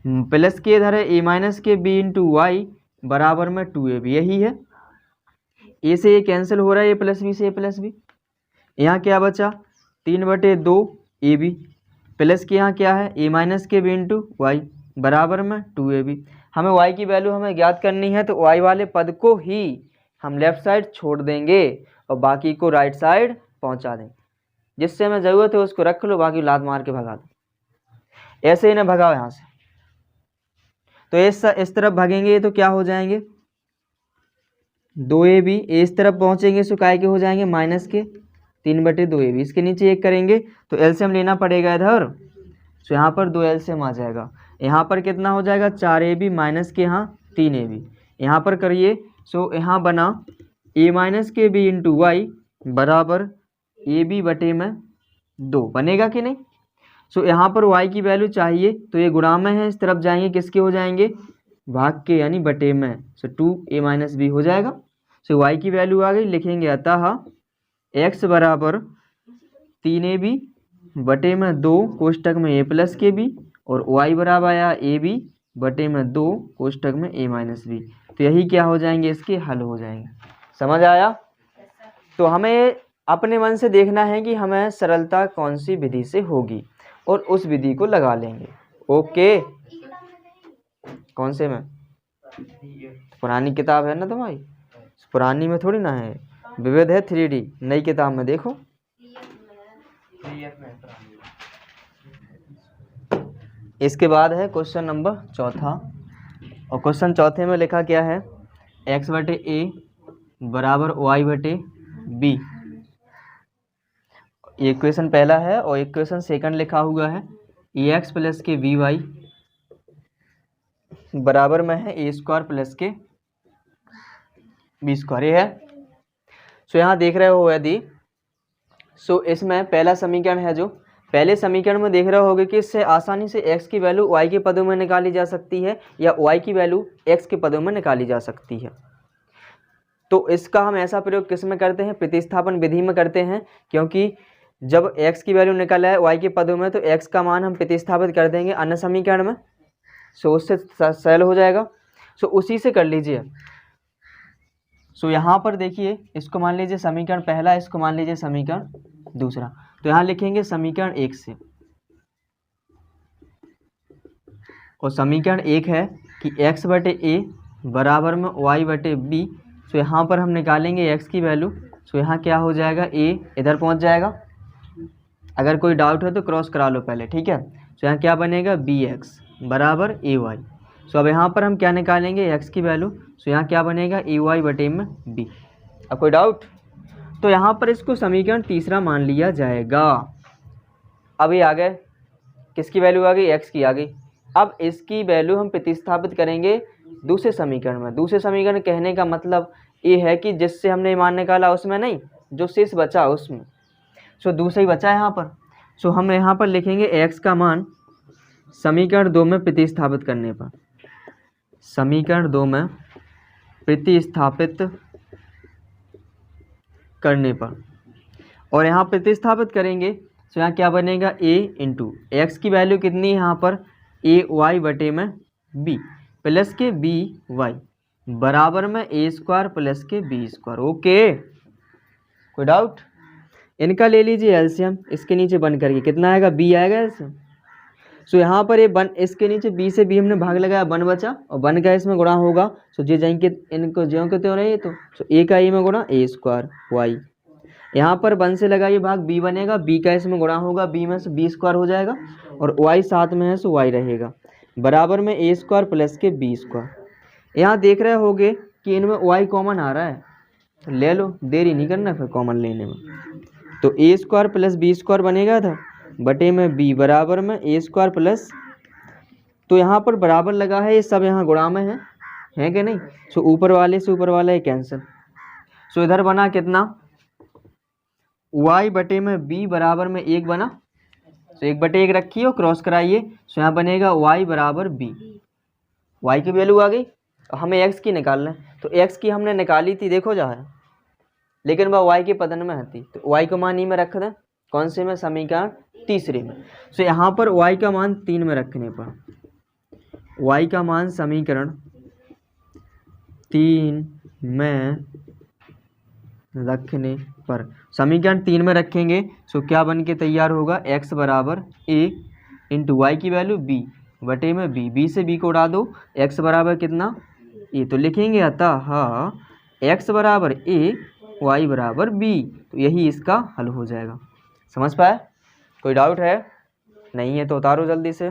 प्लस के इधर है a माइनस के बी इंटू वाई बराबर में 2ab। यही है, a से ये कैंसिल हो रहा है, a प्लस बी से a प्लस बी। यहाँ क्या बचा 3/2 ab, प्लस के यहाँ क्या है a माइनस के बी इंटू वाई बराबर में 2ab। हमें y की वैल्यू हमें ज्ञात करनी है, तो y वाले पद को ही हम लेफ्ट साइड छोड़ देंगे और बाकी को राइट साइड पहुंचा देंगे। जिससे हमें ज़रूरत है उसको रख लो, बाकी लात मार के भगा दो। ऐसे ही ना भगाओ यहाँ से। तो इस तरफ भागेंगे तो क्या हो जाएंगे 2ab, इस तरफ पहुंचेंगे सो काय के हो जाएंगे माइनस के 3/2ab। इसके नीचे 1 करेंगे तो एलसीएम लेना पड़ेगा इधर। सो यहाँ पर 2 एलसीएम आ जाएगा। यहाँ पर कितना हो जाएगा 4ab माइनस के यहाँ 3ab। यहाँ पर करिए, सो यहाँ बना a माइनस के बी इंटू वाई बराबर ab बटे में 2, बनेगा कि नहीं। सो यहाँ पर y की वैल्यू चाहिए, तो ये गुणा में है, इस तरफ जाएंगे किसके हो जाएंगे, भाग के यानी बटे में। सो 2a माइनस बी हो जाएगा। सो y की वैल्यू आ गई, लिखेंगे अतः x बराबर 3ab बटे में 2 कोष्टक में a प्लस के बी, और y बराबर आया ab बटे में 2 कोष्टक में a माइनस बी। तो यही क्या हो जाएंगे, इसके हल हो जाएंगे। समझ आया? तो हमें अपने मन से देखना है कि हमें सरलता कौन सी विधि से होगी और उस विधि को लगा लेंगे। ओके, कौन से में, पुरानी किताब है ना तुम्हारी, पुरानी में थोड़ी ना है, विविध है 3D, नई किताब में देखो। इसके बाद है क्वेश्चन नंबर चौथा, और क्वेश्चन चौथे में लिखा क्या है, x बटे a बराबर y बटे b। ये इक्वेशन पहला है और इक्वेशन सेकंड लिखा हुआ है ए एक्स प्लस के वी वाई बराबर में है ए स्क्वायर प्लस के बी स्क्वायर, ये है। सो यहाँ देख रहे हो यदि सो इसमें पहला समीकरण है, जो पहले समीकरण में देख रहे होगे कि इससे आसानी से x की वैल्यू y के पदों में निकाली जा सकती है या y की वैल्यू x के पदों में निकाली जा सकती है। तो इसका हम ऐसा प्रयोग किस में करते हैं, प्रतिस्थापन विधि में करते हैं, क्योंकि जब x की वैल्यू निकाला है y के पदों में तो x का मान हम प्रतिस्थापित कर देंगे अन्य समीकरण में, सो उससे सरल हो जाएगा। सो उसी से कर लीजिए। सो यहाँ पर देखिए, इसको मान लीजिए समीकरण पहला, इसको मान लीजिए समीकरण दूसरा। तो यहाँ लिखेंगे समीकरण 1 से, और समीकरण 1 है कि x बटे a बराबर में y बटे b। सो यहाँ पर हम निकालेंगे x की वैल्यू। सो यहाँ क्या हो जाएगा, a इधर पहुँच जाएगा। अगर कोई डाउट है तो क्रॉस करा लो पहले, ठीक है। सो यहाँ क्या बनेगा, bx बराबर ay। सो अब यहाँ पर हम क्या निकालेंगे, x की वैल्यू। सो यहाँ क्या बनेगा, ay बटे में b। अब कोई डाउट, तो यहाँ पर इसको समीकरण तीसरा मान लिया जाएगा। अब ये आ गए, किसकी वैल्यू आ गई, x की आ गई। अब इसकी वैल्यू हम प्रतिस्थापित करेंगे दूसरे समीकरण में। दूसरे समीकरण कहने का मतलब ये है कि जिससे हमने मान निकाला उसमें नहीं, जो शेष बचा उसमें। सो दूसरा ही बचा है यहाँ पर। सो हम यहाँ पर लिखेंगे x का मान समीकरण 2 में प्रतिस्थापित करने पर, समीकरण 2 में प्रतिस्थापित करने पर, और यहाँ प्रतिस्थापित करेंगे तो यहाँ क्या बनेगा, a इंटू एक्स की वैल्यू कितनी है यहाँ पर, a y बटे में b प्लस के b y बराबर में a स्क्वायर प्लस के b स्क्वायर। ओके, कोई डाउट। इनका ले लीजिए एलसीएम, इसके नीचे बन करके कितना आएगा, b आएगा एलसीएम। सो यहाँ पर ये बन, इसके नीचे b से b हमने भाग लगाया, बन बचा, और बन का इसमें गुणा होगा। सो जे जाएंगे इनको ज्यों के त्यों रहे, तो सो a का a में गुणा a स्क्वायर y, यहाँ पर बन से लगाइए भाग, b बनेगा, b का इसमें गुणा होगा, b में से b स्क्वायर हो जाएगा, और y साथ में है सो y रहेगा, बराबर में a स्क्वायर प्लस के b स्क्वायर। यहाँ देख रहे होगे कि इनमें y कॉमन आ रहा है, तो ले लो, देरी नहीं करना फिर कॉमन लेने में। तो a square plus b square बनेगा था बटे में b बराबर में a स्क्वायर प्लस, तो यहाँ पर बराबर लगा है, ये सब यहाँ गुणा में है कि नहीं। सो ऊपर वाले से ऊपर वाला ये कैंसिल। सो इधर बना कितना, y बटे में b बराबर में 1 बना। सो 1 बटे 1 रखिए और क्रॉस कराइए। सो यहाँ बनेगा y बराबर b, y की वैल्यू आ गई। हमें x की निकालना है, तो x की हमने निकाली थी, देखो जहाँ है, लेकिन वह y के पदन में थी, तो y को मान ई में रख दें, कौन से में, समीकरण तीसरे में। सो यहाँ पर y का मान 3 में रखने पर, y का मान समीकरण 3 में रखने पर, समीकरण 3 में रखेंगे। सो क्या बन के तैयार होगा, x बराबर a इंटू वाई की वैल्यू b बटे में b से b को उड़ा दो, x बराबर कितना a, तो लिखेंगे अतः x बराबर a y बराबर b, तो यही इसका हल हो जाएगा। समझ पाए, कोई डाउट है, नहीं है तो उतारो जल्दी से।